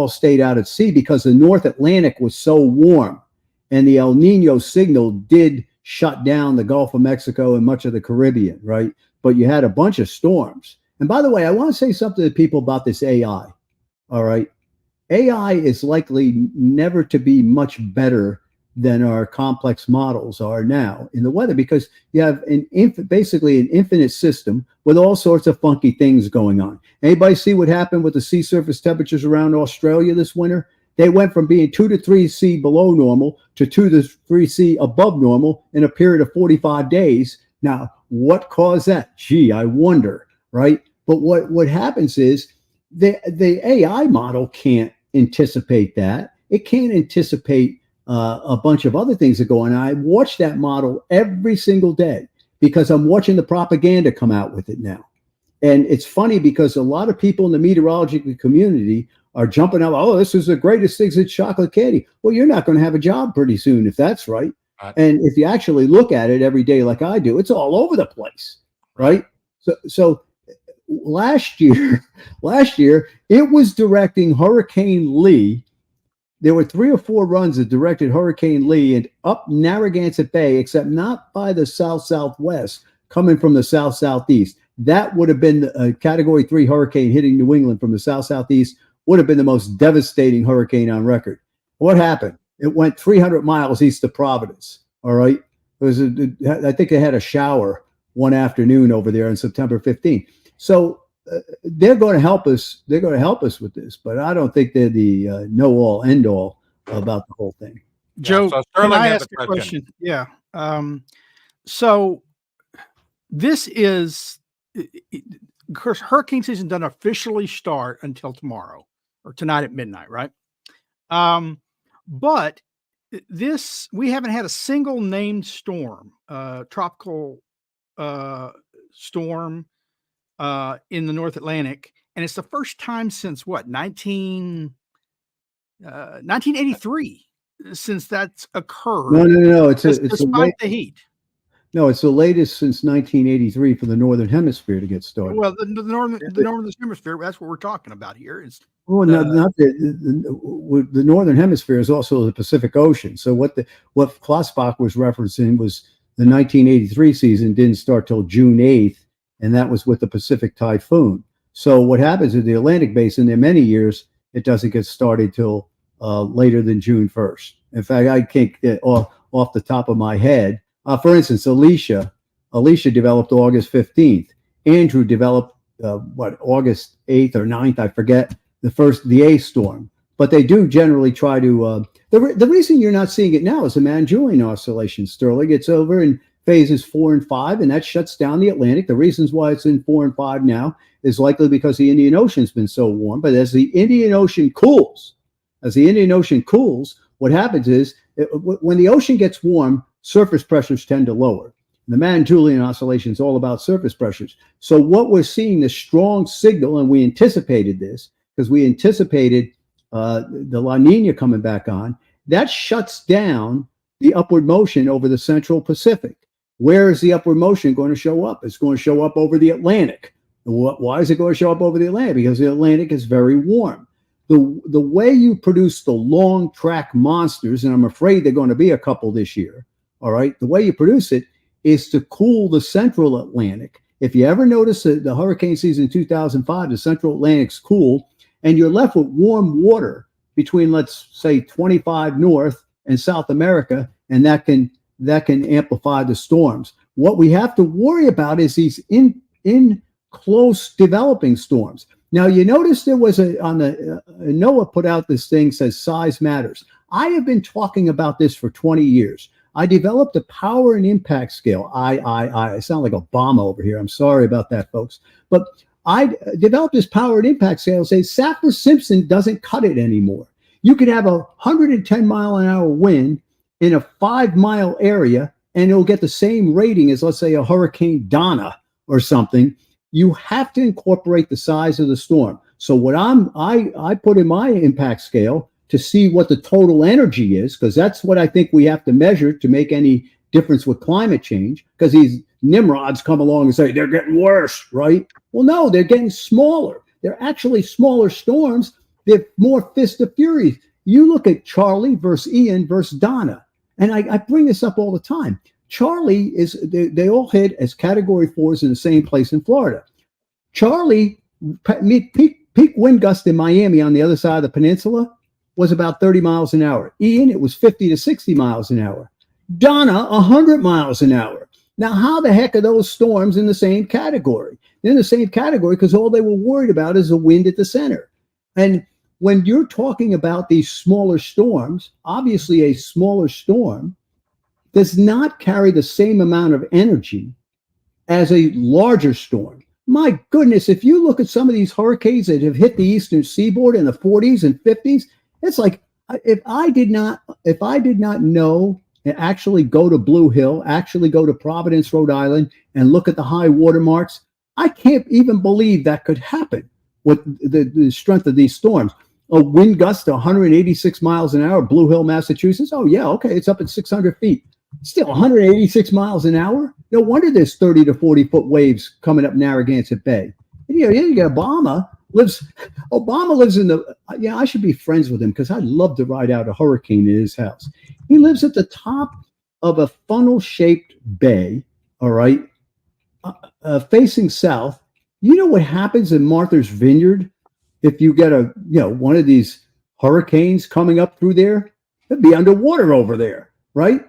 stayed out at sea because the North Atlantic was so warm. And the El Nino signal did shut down the Gulf of Mexico and much of the Caribbean, right? But you had a bunch of storms. And by the way, I want to say something to people about this AI, all right? AI is likely never to be much better than our complex models are now in the weather, because you have basically an infinite system with all sorts of funky things going on. Anybody see what happened with the sea surface temperatures around Australia this winter? They went from being 2 to 3 C below normal to 2 to 3 C above normal in a period of 45 days. Now, what caused that? Gee, I wonder, right? But what happens is the AI model can't anticipate that. It can't anticipate a bunch of other things that go on. I watch that model every single day because I'm watching the propaganda come out with it now. And it's funny because a lot of people in the meteorological community are jumping up, oh, this is the greatest thing since chocolate candy. Well, you're not going to have a job pretty soon if that's right. And if you actually look at it every day like I do, it's all over the place, right? So last year, it was directing Hurricane Lee. There were 3 or 4 runs that directed Hurricane Lee and up Narragansett Bay, except not by the south-southwest, coming from the south-southeast. That would have been a Category 3 hurricane hitting New England from the south-southeast, would have been the most devastating hurricane on record. What happened? It went 300 miles east of Providence, all right? I think they had a shower one afternoon over there on September 15th. So they're going to help us. They're going to help us with this, but I don't think they're the know-all, end-all about the whole thing. Joe, can I ask a question? Yeah. So this is, of course, hurricane season doesn't officially start until tomorrow or tonight at midnight, right? But we haven't had a single named storm, tropical storm in the North Atlantic. And it's the first time since what, 1983 since that's occurred. No. It's despite the heat. No, it's the latest since 1983 for the Northern Hemisphere to get started. Well, the northern hemisphere. That's what we're talking about here. It's not the Northern Hemisphere is also the Pacific Ocean. So what Klossbach was referencing was the 1983 season didn't start till June 8th, and that was with the Pacific typhoon. So what happens in the Atlantic Basin, there are many years it doesn't get started till later than June 1st. In fact, I can't get off the top of my head. For instance, Alicia developed August 15th. Andrew developed August 8th or 9th, I forget, the A storm. But they do generally try to. The reason you're not seeing it now is the Mann-Julian oscillation, Sterling. It's over in phases 4 and 5, and that shuts down the Atlantic. The reasons why it's in 4 and 5 now is likely because the Indian Ocean's been so warm. But as the Indian Ocean cools, what happens is when the ocean gets warm, surface pressures tend to lower. The Mann-Julian oscillation is all about surface pressures. So what we're seeing, the strong signal, and we anticipated this because we anticipated the La Nina coming back on, that shuts down the upward motion over the central Pacific. Where is the upward motion going to show up? It's going to show up over the Atlantic. Why is it going to show up over the Atlantic? Because the Atlantic is very warm. The way you produce the long track monsters, and I'm afraid they're going to be a couple this year, all right, the way you produce it is to cool the central Atlantic. If you ever notice the hurricane season 2005, the central Atlantic's cool, and you're left with warm water between, let's say, 25 north and South America, and that can amplify the storms. What we have to worry about is these in close developing storms. Now, you notice there was NOAA put out this thing says size matters. I have been talking about this for 20 years. I developed a power and impact scale. I sound like Obama over here. I'm sorry about that, folks. But I developed this power and impact scale and say Saffir-Simpson doesn't cut it anymore. You could have a 110 mile an hour wind in a 5 mile area, and it'll get the same rating as, let's say, a Hurricane Donna or something. You have to incorporate the size of the storm. So what I put in my impact scale to see what the total energy is, because that's what I think we have to measure to make any difference with climate change, because these Nimrods come along and say, they're getting worse, right? Well, no, they're getting smaller. They're actually smaller storms. They're more fist of fury. You look at Charlie versus Ian versus Donna, and I bring this up all the time. Charlie they all hit as category 4s in the same place in Florida. Charlie, peak wind gust in Miami on the other side of the peninsula was about 30 miles an hour. Ian, it was 50 to 60 miles an hour. Donna, 100 miles an hour. Now, how the heck are those storms in the same category? They're in the same category because all they were worried about is the wind at the center. And when you're talking about these smaller storms, obviously a smaller storm does not carry the same amount of energy as a larger storm. My goodness, if you look at some of these hurricanes that have hit the eastern seaboard in the 40s and 50s, it's like if I did not know and actually go to Blue Hill, actually go to Providence, Rhode Island, and look at the high water marks, I can't even believe that could happen with the strength of these storms. A wind gust to 186 miles an hour, Blue Hill, Massachusetts. Oh, yeah, okay, it's up at 600 feet. Still 186 miles an hour? No wonder there's 30 to 40 foot waves coming up Narragansett Bay. And, you got Obama lives in the, I should be friends with him because I'd love to ride out a hurricane in his house. He lives at the top of a funnel-shaped bay, all right, facing south. You know what happens in Martha's Vineyard if you get one of these hurricanes coming up through there? It'd be underwater over there, right?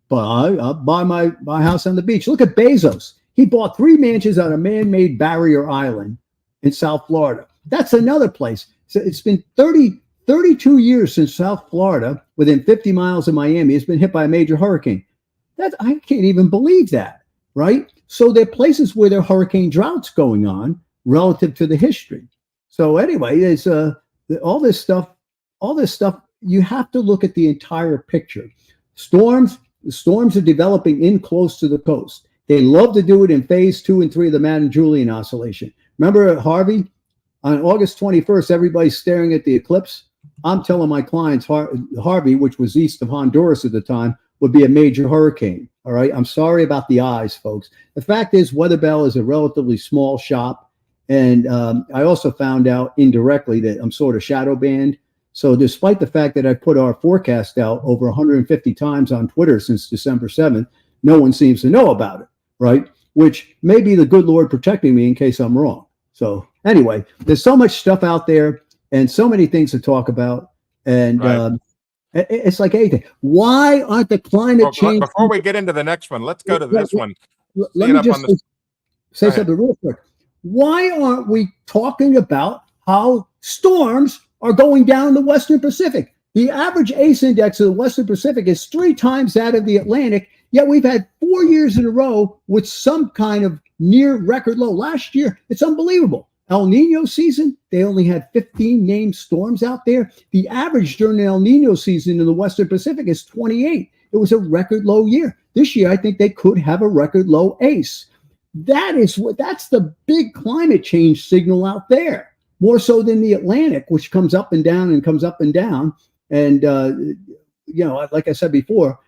But I'll buy my house on the beach. Look at Bezos. He bought 3 mansions on a man-made barrier island in South Florida. That's another place. So it's been 32 years since South Florida, within 50 miles of Miami, has been hit by a major hurricane. I can't even believe that, right? So there are places where there are hurricane droughts going on relative to the history. So anyway, there's all this stuff. You have to look at the entire picture. Storms are developing in close to the coast. They love to do it in phase 2 and 3 of the Mann-Julian oscillation. Remember Harvey? On August 21st, everybody's staring at the eclipse I'm telling my clients Harvey, which was east of Honduras at the time, would be a major hurricane. All right. I'm sorry about the eyes, folks. The fact is, Weatherbell is a relatively small shop. And I also found out indirectly that I'm sort of shadow banned. So despite the fact that I put our forecast out over 150 times on Twitter since December 7th, no one seems to know about it. Right. Which may be the good Lord protecting me in case I'm wrong. So anyway, there's so much stuff out there and so many things to talk about. And it's like anything. Why aren't the climate change? Before we get into the next one, let's go to this one. Let me just say something real quick. Why aren't we talking about how storms are going down the Western Pacific? The average ACE index of the Western Pacific is 3 times that of the Atlantic, yet we've had 4 years in a row with some kind of near record low. Last year, it's unbelievable. El Nino season, they only had 15 named storms out there. The average during the El Nino season in the Western Pacific is 28. It was a record low year. This year, I think they could have a record low ACE. That's the big climate change signal out there, more so than the Atlantic, which comes up and down and comes up and down. And like I said before,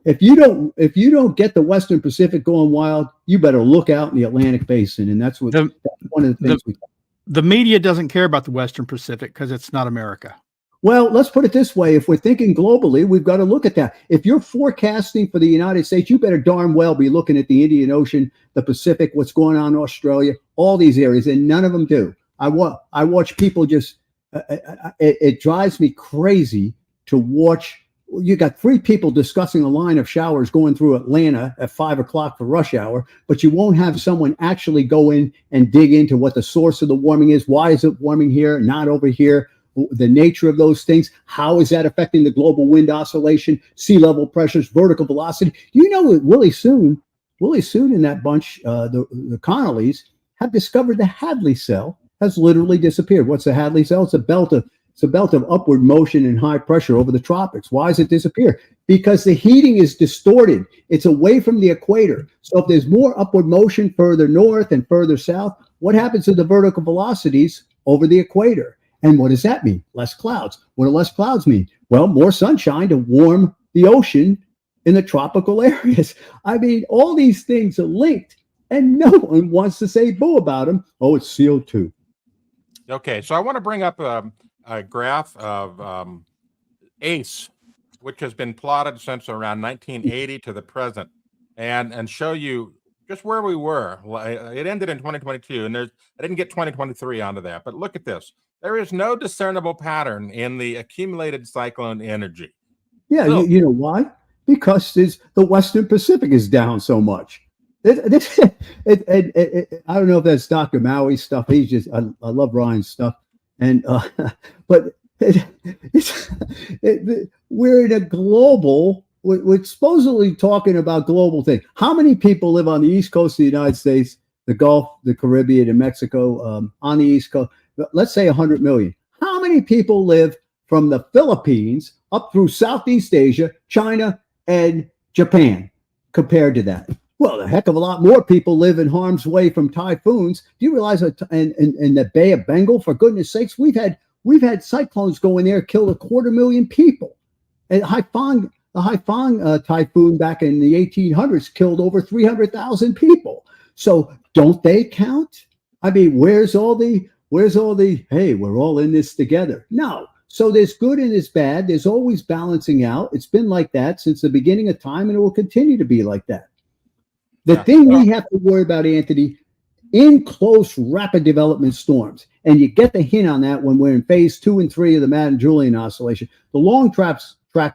if you don't get the Western Pacific going wild, you better look out in the Atlantic Basin, and that's one of the things the media doesn't care about the Western Pacific because it's not America. Well, let's put it this way. If we're thinking globally, we've got to look at that. If you're forecasting for the United States, you better darn well be looking at the Indian Ocean, the Pacific, what's going on in Australia, all these areas, and none of them do. I watch people just, it drives me crazy to watch. You got 3 people discussing a line of showers going through Atlanta at 5 o'clock for rush hour, but you won't have someone actually go in and dig into what the source of the warming is. Why is it warming here, not over here? The nature of those things. How is that affecting the global wind oscillation, sea level pressures, vertical velocity? You know that Willie Soon in that bunch, the Connollys, have discovered the Hadley cell has literally disappeared. What's the Hadley cell? It's a belt of upward motion and high pressure over the tropics. Why does it disappear? Because the heating is distorted. It's away from the equator. So if there's more upward motion further north and further south, what happens to the vertical velocities over the equator? And what does that mean? Less clouds. What do less clouds mean? Well, more sunshine to warm the ocean in the tropical areas. I mean, all these things are linked, and no one wants to say boo about them. Oh, it's CO2. Okay, so I want to bring up a graph of ACE, which has been plotted since around 1980 to the present, and show you just where we were. It ended in 2022, and I didn't get 2023 onto that, but look at this. There is no discernible pattern in the accumulated cyclone energy. Yeah, so, you know why? Because the Western Pacific is down so much. I don't know if that's Dr. Maui's stuff. I love Ryan's stuff. And but we're in a global. We're supposedly talking about global thing. How many people live on the East Coast of the United States, the Gulf, the Caribbean, and Mexico on the East Coast? Let's say 100 million. How many people live from the Philippines up through Southeast Asia, China, and Japan compared to that? Well, a heck of a lot more people live in harm's way from typhoons. Do you realize that in the Bay of Bengal, for goodness sakes, we've had cyclones go in there, killed 250,000 people. And the Haiphong typhoon back in the 1800s killed over 300,000 people. So don't they count? I mean, where's all the, hey, we're all in this together? No. So there's good and there's bad. There's always balancing out. It's been like that since the beginning of time, and it will continue to be like that. The thing we have to worry about, Anthony, in close, rapid development storms, and you get the hint on that when we're in phase 2 and 3 of the Madden-Julian oscillation, the long track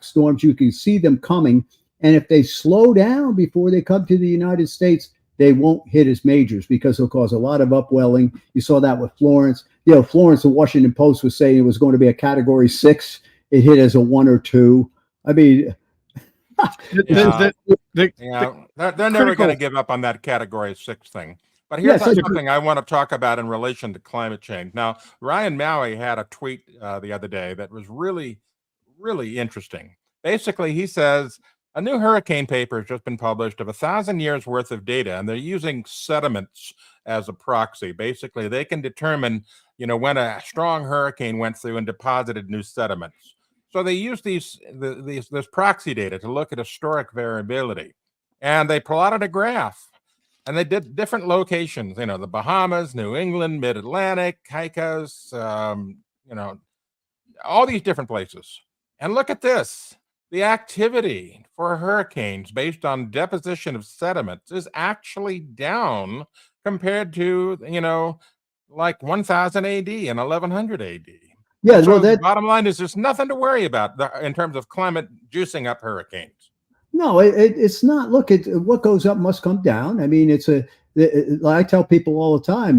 storms, you can see them coming, and if they slow down before they come to the United States, they won't hit as majors because they'll cause a lot of upwelling. You saw that with Florence. You know, Florence, the Washington Post was saying it was going to be a Category 6. It hit as a 1 or 2. I mean, they're never going to give up on that Category 6 thing. But here's something I want to talk about in relation to climate change. Now, Ryan Maui had a tweet the other day that was really, really interesting. Basically, he says, a new hurricane paper has just been published of 1,000 years worth of data, and they're using sediments as a proxy. Basically, they can determine, when a strong hurricane went through and deposited new sediments. So they used this proxy data to look at historic variability, and they plotted a graph, and they did different locations, the Bahamas, New England, Mid-Atlantic, Caicos, all these different places. And look at this. The activity for hurricanes based on deposition of sediments is actually down compared to, like 1000 AD and 1100 AD. Yeah, So well, the bottom line is there's nothing to worry about in terms of climate juicing up hurricanes. no, it's not. Look, what goes up must come down. I mean, I tell people all the time,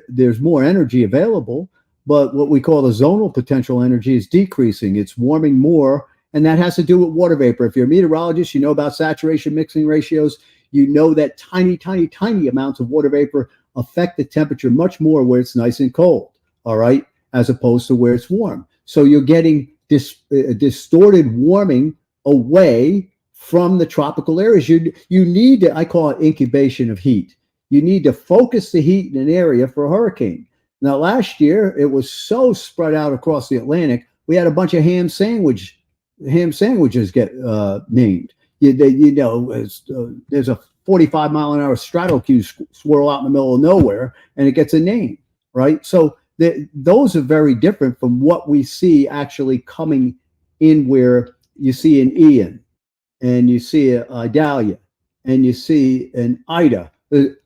there's more energy available, but what we call the zonal potential energy is decreasing. It's warming more, and that has to do with water vapor. If you're a meteorologist, you know about saturation mixing ratios. You know that tiny, tiny, tiny amounts of water vapor affect the temperature much more where it's nice and cold, all right, as opposed to where it's warm. So you're getting this distorted warming away from the tropical areas. You need to, I call it incubation of heat. You need to focus the heat in an area for a hurricane. Now, last year, it was so spread out across the Atlantic, we had a bunch of ham sandwiches get named. There's a 45-mile-an-hour stratosphere swirl out in the middle of nowhere, and it gets a name, right? So those are very different from what we see actually coming in, where you see an Ian, and you see a Idalia, and you see an Ida.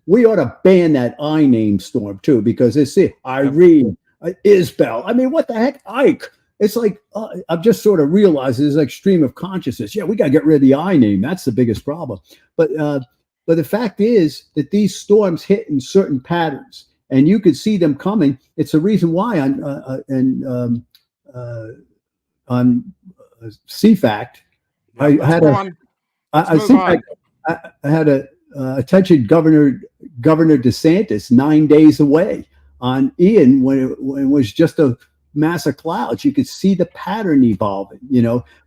We ought to ban that I name storm too, because it's Irene, Isabel. I mean, what the heck, Ike? It's like I've just sort of realized there's like stream of consciousness. Yeah, we got to get rid of the I name. That's the biggest problem. But the fact is that these storms hit in certain patterns, and you could see them coming. It's the reason why on CFACT, I had a attention Governor DeSantis 9 days away on Ian when it was just a mass of clouds. You could see the pattern evolving,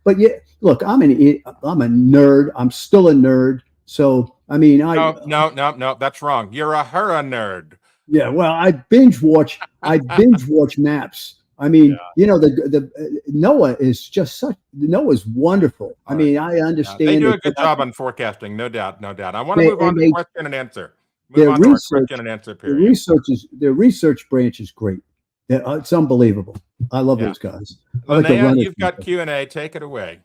But yeah, look, I'm a nerd. I'm still a nerd. So I mean, no, that's wrong. You're a nerd. Yeah, well, I binge watch maps. I mean, the NOAA is just NOAA's wonderful. I mean, I understand. They do a good job on forecasting, no doubt. I want to move on to question and answer. Question and answer period. Their research branch is great. It's unbelievable. I love those guys. Linnea, you've got Q&A. Take it away.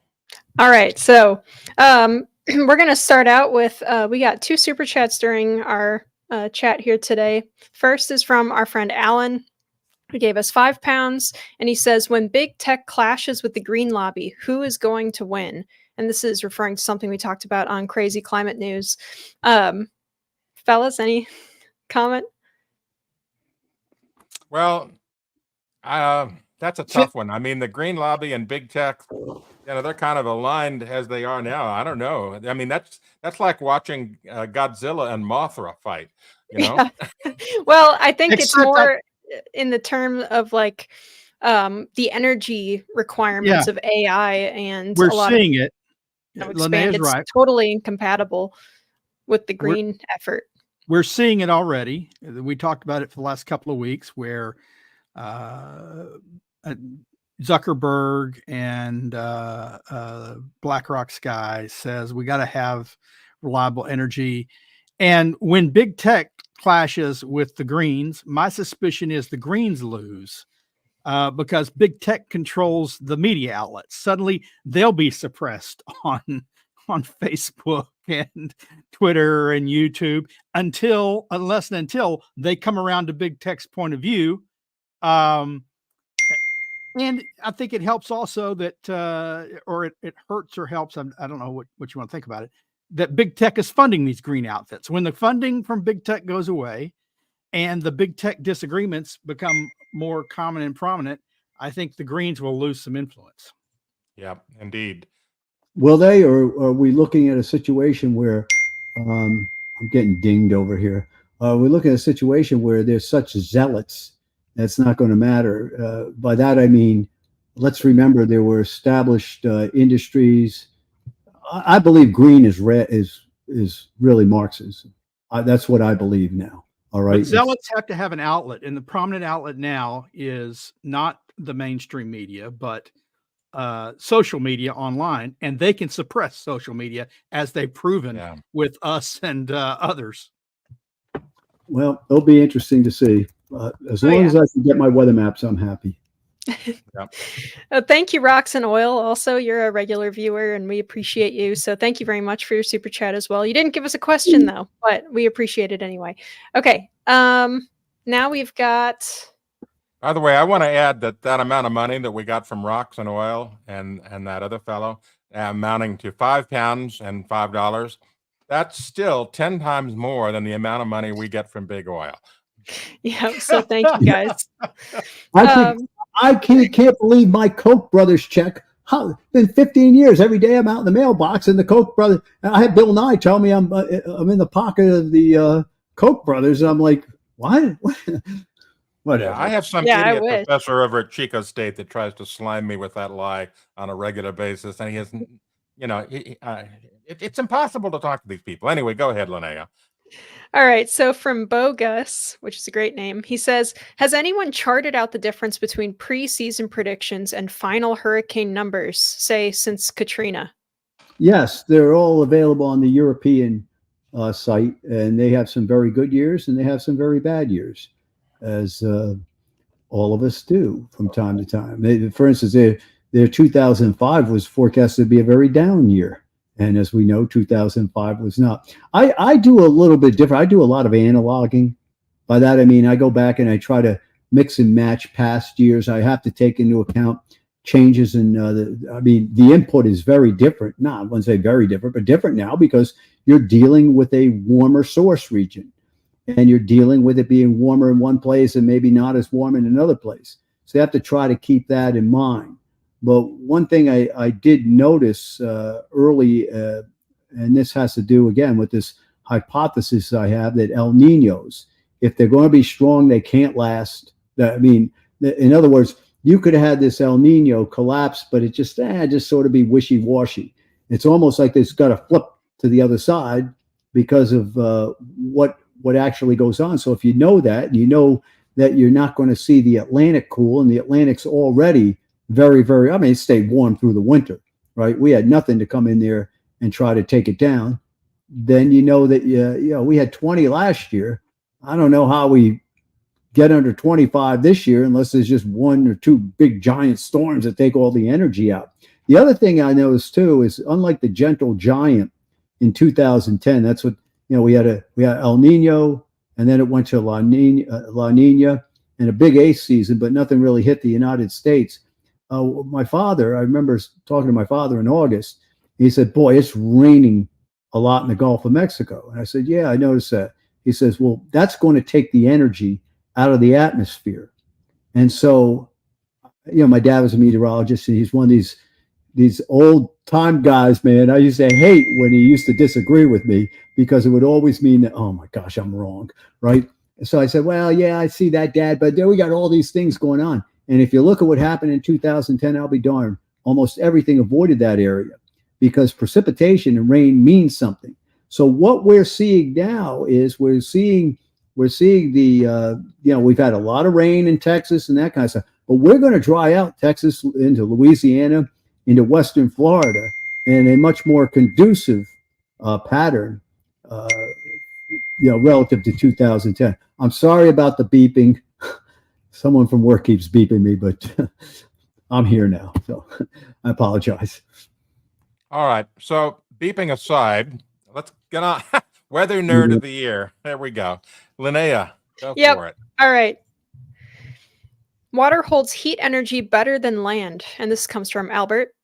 All right, so we're going to start out with we got 2 super chats during our chat here today. First is from our friend Alan, who gave us £5, and he says, when big tech clashes with the green lobby, who is going to win? And this is referring to something we talked about on Crazy Climate News. Fellas, any comment? Well, that's a tough one. I mean, the green lobby and big tech, they're kind of aligned as they are now. I don't know. I mean, that's like watching Godzilla and Mothra fight, Yeah. Well, I think it's more in the term of like the energy requirements of AI, and we're seeing it. Expand. It's right. Totally incompatible with the green effort. We're seeing it already. We talked about it for the last couple of weeks, where Zuckerberg and BlackRock Sky says we got to have reliable energy. And when big tech clashes with the Greens, my suspicion is the Greens lose because big tech controls the media outlets. Suddenly they'll be suppressed on Facebook and Twitter and YouTube unless they come around to big tech's point of view. And I think it helps also that, or it hurts or helps. I don't know what you want to think about it, that big tech is funding these green outfits. When the funding from big tech goes away and the big tech disagreements become more common and prominent, I think the Greens will lose some influence. Yeah, indeed. Will they, or are we looking at a situation where I'm getting dinged over here? We're looking at a situation where there's such zealots that's not going to matter. By that I mean, let's remember there were established industries. I believe green is really Marxism. That's what I believe now. All right. But zealots have to have an outlet, and the prominent outlet now is not the mainstream media, but social media online, and they can suppress social media as they've proven with us and others. Well, it'll be interesting to see. As long as I can get my weather maps, I'm happy. Thank you, Rocks and Oil. Also, you're a regular viewer, and we appreciate you. So thank you very much for your super chat as well. You didn't give us a question though, but we appreciate it anyway. Okay. Now we've got. By the way, I want to add that amount of money that we got from Rocks and Oil and that other fellow, amounting to £5 and $5, that's still 10 times more than the amount of money we get from Big Oil. Yeah. So thank you guys. I can't believe my Koch brothers check. Been 15 years. Every day I'm out in the mailbox, and the Koch brothers. I had Bill Nye tell me I'm in the pocket of the Koch brothers, and I'm like, what? Whatever. I have some idiot professor over at Chico State that tries to slime me with that lie on a regular basis, and he hasn't. It's impossible to talk to these people. Anyway, go ahead, Linnea. All right. So from Bogus, which is a great name, he says, has anyone charted out the difference between pre-season predictions and final hurricane numbers, say, since Katrina? Yes, they're all available on the European site, and they have some very good years and they have some very bad years, as all of us do from time to time. For instance, their 2005 was forecasted to be a very down year. And as we know, 2005 was not. I do a little bit different. I do a lot of analoging. By that, I mean, I go back and I try to mix and match past years. I have to take into account changes in the input is very different. No, I wouldn't say very different, but different now because you're dealing with a warmer source region and you're dealing with it being warmer in one place and maybe not as warm in another place. So you have to try to keep that in mind. But one thing I did notice early, and this has to do, again, with this hypothesis I have that El Niños, if they're going to be strong, they can't last. I mean, in other words, you could have had this El Niño collapse, but it just sort of be wishy-washy. It's almost like it's got to flip to the other side because of what actually goes on. So if you know that, you know that you're not going to see the Atlantic cool, and the Atlantic's already very, very, it stayed warm through the winter, right? We had nothing to come in there and try to take it down. Then you know that, we had 20 last year. I don't know how we get under 25 this year unless there's just one or two big giant storms that take all the energy out. The other thing I noticed too is, unlike the gentle giant in 2010, that's what, we had El Nino, and then it went to La Nina and a big ACE season, but nothing really hit the United States. My father, I remember talking to my father in August. He said, boy, it's raining a lot in the Gulf of Mexico. And I said, yeah, I noticed that. He says, well, that's going to take the energy out of the atmosphere. And so, my dad was a meteorologist, and he's one of these old time guys, man. I used to hate when he used to disagree with me because it would always mean that, oh my gosh, I'm wrong, right? So I said, well, yeah, I see that, Dad, but then we got all these things going on. And if you look at what happened in 2010, I'll be darned, almost everything avoided that area because precipitation and rain means something. So what we're seeing now is we're seeing the, we've had a lot of rain in Texas and that kind of stuff, but we're going to dry out Texas into Louisiana, into Western Florida in a much more conducive pattern, relative to 2010. I'm sorry about the beeping. Someone from work keeps beeping me, but I'm here now, so I apologize. All right. So beeping aside, let's get on. Weather nerd of the year. There we go. Linnea, go for it. All right. Water holds heat energy better than land. And this comes from Albert.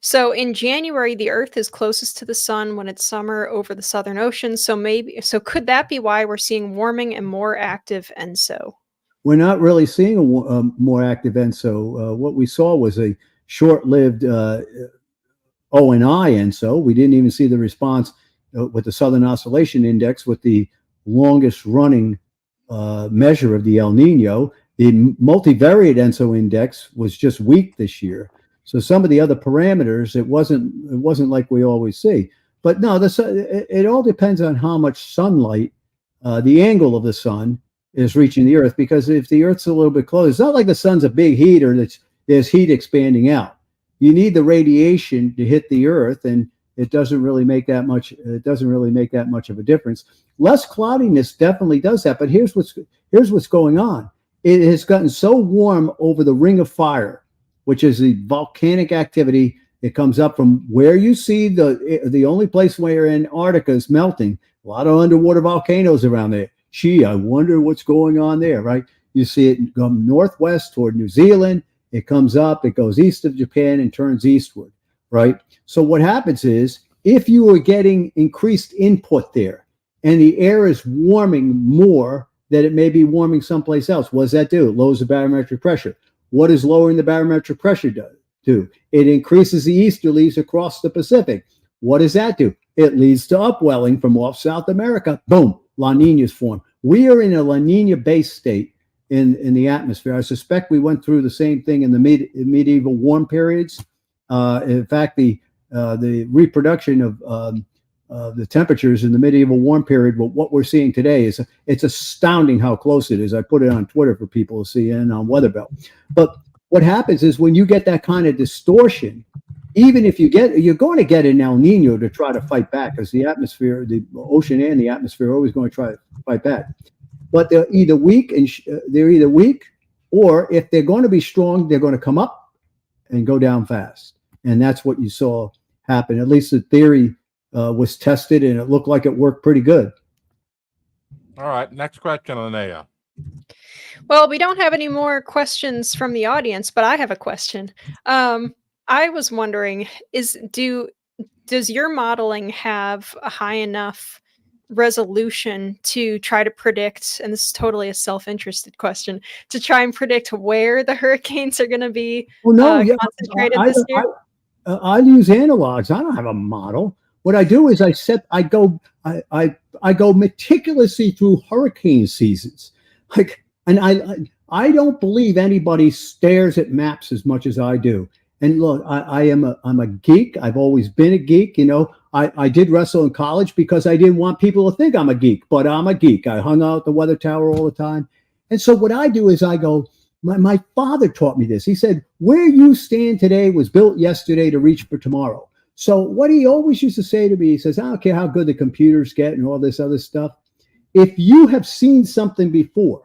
So in January, the Earth is closest to the sun when it's summer over the Southern Ocean. So could that be why we're seeing warming and more active ENSO? We're not really seeing a more active ENSO. What we saw was a short-lived ONI ENSO. We didn't even see the response with the Southern Oscillation Index, with the longest running measure of the El Nino. The multivariate ENSO index was just weak this year. So some of the other parameters, it wasn't like we always see. But no, it all depends on how much sunlight the angle of the sun is reaching the Earth, because if the Earth's a little bit closer, it's not like the sun's a big heater that's there's heat expanding out. You need the radiation to hit the Earth, and it doesn't really make that much. It doesn't really make that much of a difference. Less cloudiness definitely does that, but here's what's going on. It has gotten so warm over the Ring of Fire, which is the volcanic activity. It comes up from where you see the only place where Antarctica is melting. A lot of underwater volcanoes around there. Gee, I wonder what's going on there, right? You see it go northwest toward New Zealand. It comes up, it goes east of Japan and turns eastward, right? So what happens is, if you are getting increased input there and the air is warming more than it may be warming someplace else, what does that do? It lowers the barometric pressure. What does lowering the barometric pressure do? It increases the easterlies across the Pacific. What does that do? It leads to upwelling from off South America. Boom, La Niñas form. We are in a La Niña base state in the atmosphere. I suspect we went through the same thing in the medieval warm periods. In fact, the reproduction of the temperatures in the medieval warm period, but what we're seeing today is it's astounding how close it is. I put it on Twitter for people to see and on Weatherbell. But what happens is, when you get that kind of distortion, even if you're going to get an El Nino to try to fight back, because the atmosphere, the ocean and the atmosphere are always going to try to fight back. But they're either weak, or if they're going to be strong, they're going to come up and go down fast. And that's what you saw happen. At least the theory was tested, and it looked like it worked pretty good. All right, next question, Linnea. Well, we don't have any more questions from the audience, but I have a question. I was wondering, does your modeling have a high enough resolution to try to predict, and this is totally a self-interested question, to try and predict where the hurricanes are going to be concentrated this year? I use analogs. I don't have a model. What I do is I go meticulously through hurricane seasons. And I don't believe anybody stares at maps as much as I do. And look, I'm a geek. I've always been a geek. You know, I did wrestle in college because I didn't want people to think I'm a geek, but I'm a geek. I hung out at the weather tower all the time. And so what I do is I go, my father taught me this. He said, where you stand today was built yesterday to reach for tomorrow. So what he always used to say to me, he says, I don't care how good the computers get and all this other stuff. If you have seen something before,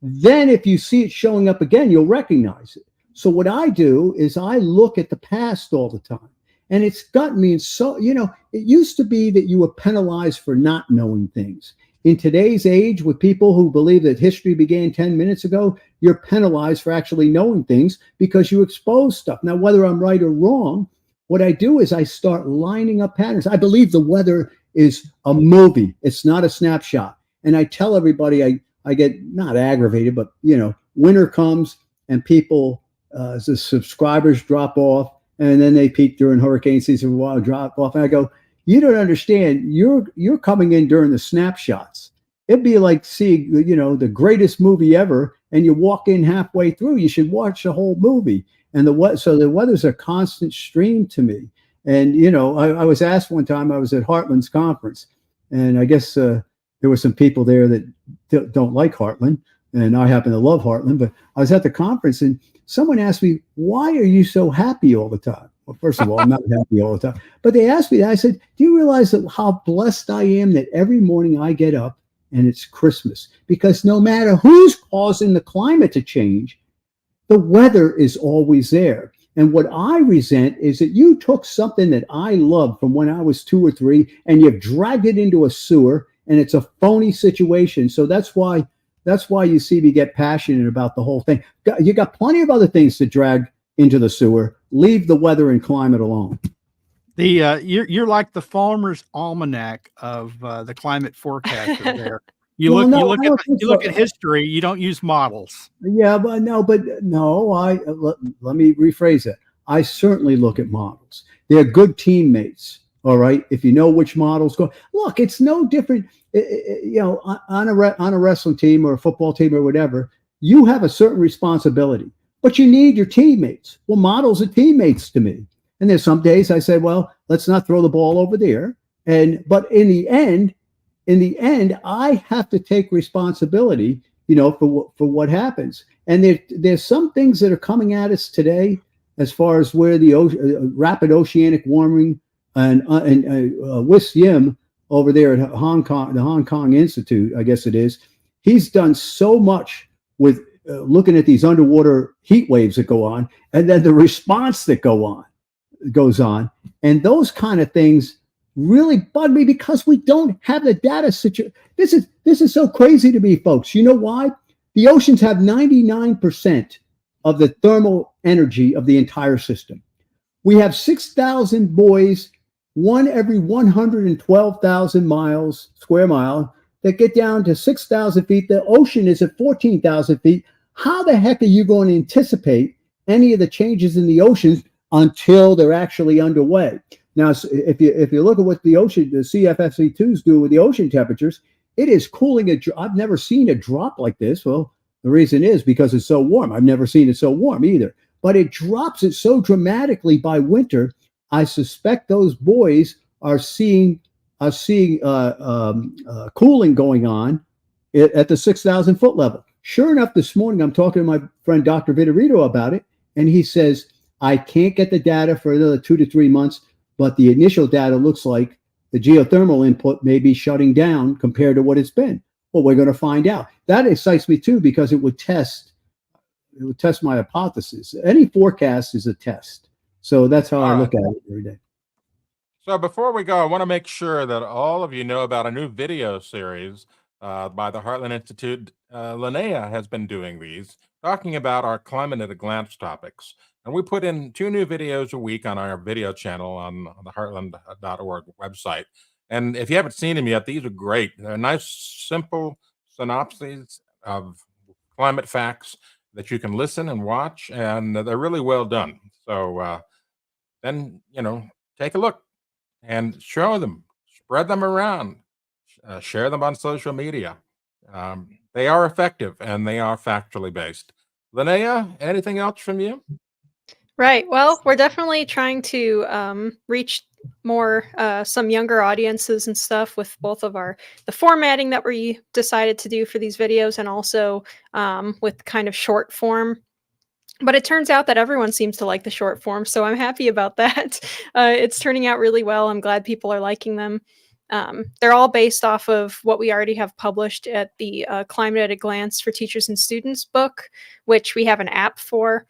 then if you see it showing up again, you'll recognize it. So what I do is I look at the past all the time. And it's gotten me in so, it used to be that you were penalized for not knowing things. In today's age, with people who believe that history began 10 minutes ago, you're penalized for actually knowing things because you expose stuff. Now, whether I'm right or wrong, what I do is I start lining up patterns. I believe the weather is a movie. It's not a snapshot. And I tell everybody, I get not aggravated, but, winter comes and people, the subscribers drop off, and then they peak during hurricane season, drop off. And I go, you don't understand. You're coming in during the snapshots. It'd be like seeing, the greatest movie ever, and you walk in halfway through. You should watch the whole movie. And so the weather's a constant stream to me. And, I was asked one time, I was at Heartland's conference, and I guess there were some people there that don't like Heartland, and I happen to love Heartland, but I was at the conference and someone asked me, why are you so happy all the time? Well, first of all, I'm not happy all the time, but they asked me that. I said, do you realize how blessed I am that every morning I get up and it's Christmas? Because no matter who's causing the climate to change, the weather is always there. And what I resent is that you took something that I loved from when I was 2 or 3 and you've dragged it into a sewer, and it's a phony situation. So that's why you see me get passionate about the whole thing. You got plenty of other things to drag into the sewer. Leave the weather and climate alone. You're like the farmer's almanac of the climate forecaster there. You look at history. You don't use models. Yeah, but no. Let me rephrase that. I certainly look at models. They're good teammates. All right. If you know which models go, look, it's no different. On a wrestling team or a football team or whatever, you have a certain responsibility, but you need your teammates. Well, models are teammates to me. And there's some days I say, well, let's not throw the ball over there. But in the end, in the end, I have to take responsibility, for what happens. And there's some things that are coming at us today, as far as where the rapid oceanic warming and Wis Yim over there at Hong Kong, the Hong Kong Institute, I guess it is. He's done so much with looking at these underwater heat waves that go on, and then the response that goes on, and those kind of things really bug me because we don't have the data situation. This is so crazy to me, folks. You know why? The oceans have 99% of the thermal energy of the entire system. We have 6,000 buoys, one every 112,000 square mile, that get down to 6,000 feet. The ocean is at 14,000 feet. How the heck are you going to anticipate any of the changes in the oceans until they're actually underway? Now, if you look at what the CFFC2s do with the ocean temperatures, it is cooling. I've never seen a drop like this. Well, the reason is because it's so warm. I've never seen it so warm either. But it drops it so dramatically by winter. I suspect those buoys are seeing cooling going on at the 6,000 foot level. Sure enough, this morning I'm talking to my friend Dr. Vitorino about it, and he says, I can't get the data for another 2 to 3 months, but the initial data looks like the geothermal input may be shutting down compared to what it's been. Well, we're going to find out. That excites me too, because it would test my hypothesis. Any forecast is a test. So that's how I look at it every day. So before we go, I want to make sure that all of you know about a new video series by the Heartland Institute. Linnea has been doing these, talking about our climate at a glance topics. And we put in 2 new videos a week on our video channel on the heartland.org website. And if you haven't seen them yet, these are great. They're nice, simple synopses of climate facts that you can listen and watch, and they're really well done. So then, take a look and show them, spread them around, share them on social media. They are effective and they are factually based. Linnea, anything else from you? Right. Well, we're definitely trying to reach more some younger audiences and stuff with both of the formatting that we decided to do for these videos, and also with kind of short form. But it turns out that everyone seems to like the short form, so I'm happy about that. It's turning out really well. I'm glad people are liking them. They're all based off of what we already have published at the Climate at a Glance for Teachers and Students book, which we have an app for.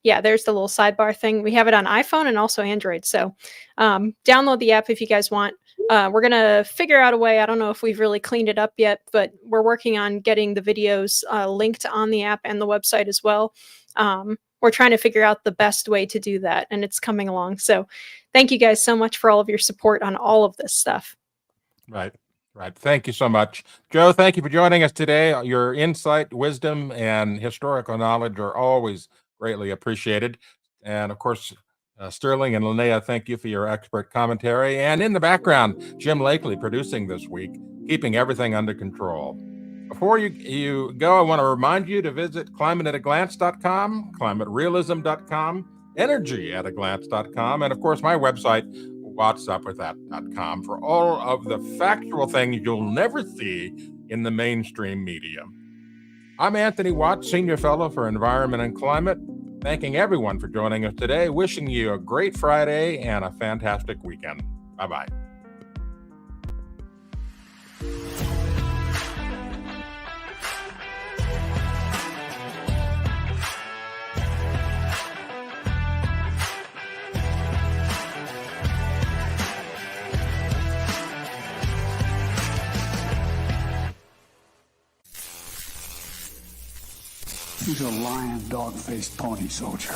There's the little sidebar thing. We have it on iPhone and also Android. So download the app if you guys want. We're going to figure out a way. I don't know if we've really cleaned it up yet, but we're working on getting the videos linked on the app and the website as well. We're trying to figure out the best way to do that, and it's coming along. So thank you guys so much for all of your support on all of this stuff. Right. Thank you so much. Joe, thank you for joining us today. Your insight, wisdom, and historical knowledge are always greatly appreciated. And of course, Sterling and Linnea, thank you for your expert commentary. And in the background, Jim Lakely producing this week, keeping everything under control. Before you go, I want to remind you to visit climateataglance.com, climaterealism.com, energyataglance.com, and of course, my website, whatsupwiththat.com, for all of the factual things you'll never see in the mainstream media. I'm Anthony Watts, Senior Fellow for Environment and Climate, thanking everyone for joining us today, wishing you a great Friday and a fantastic weekend. Bye-bye. He's a lion, dog-faced pony soldier.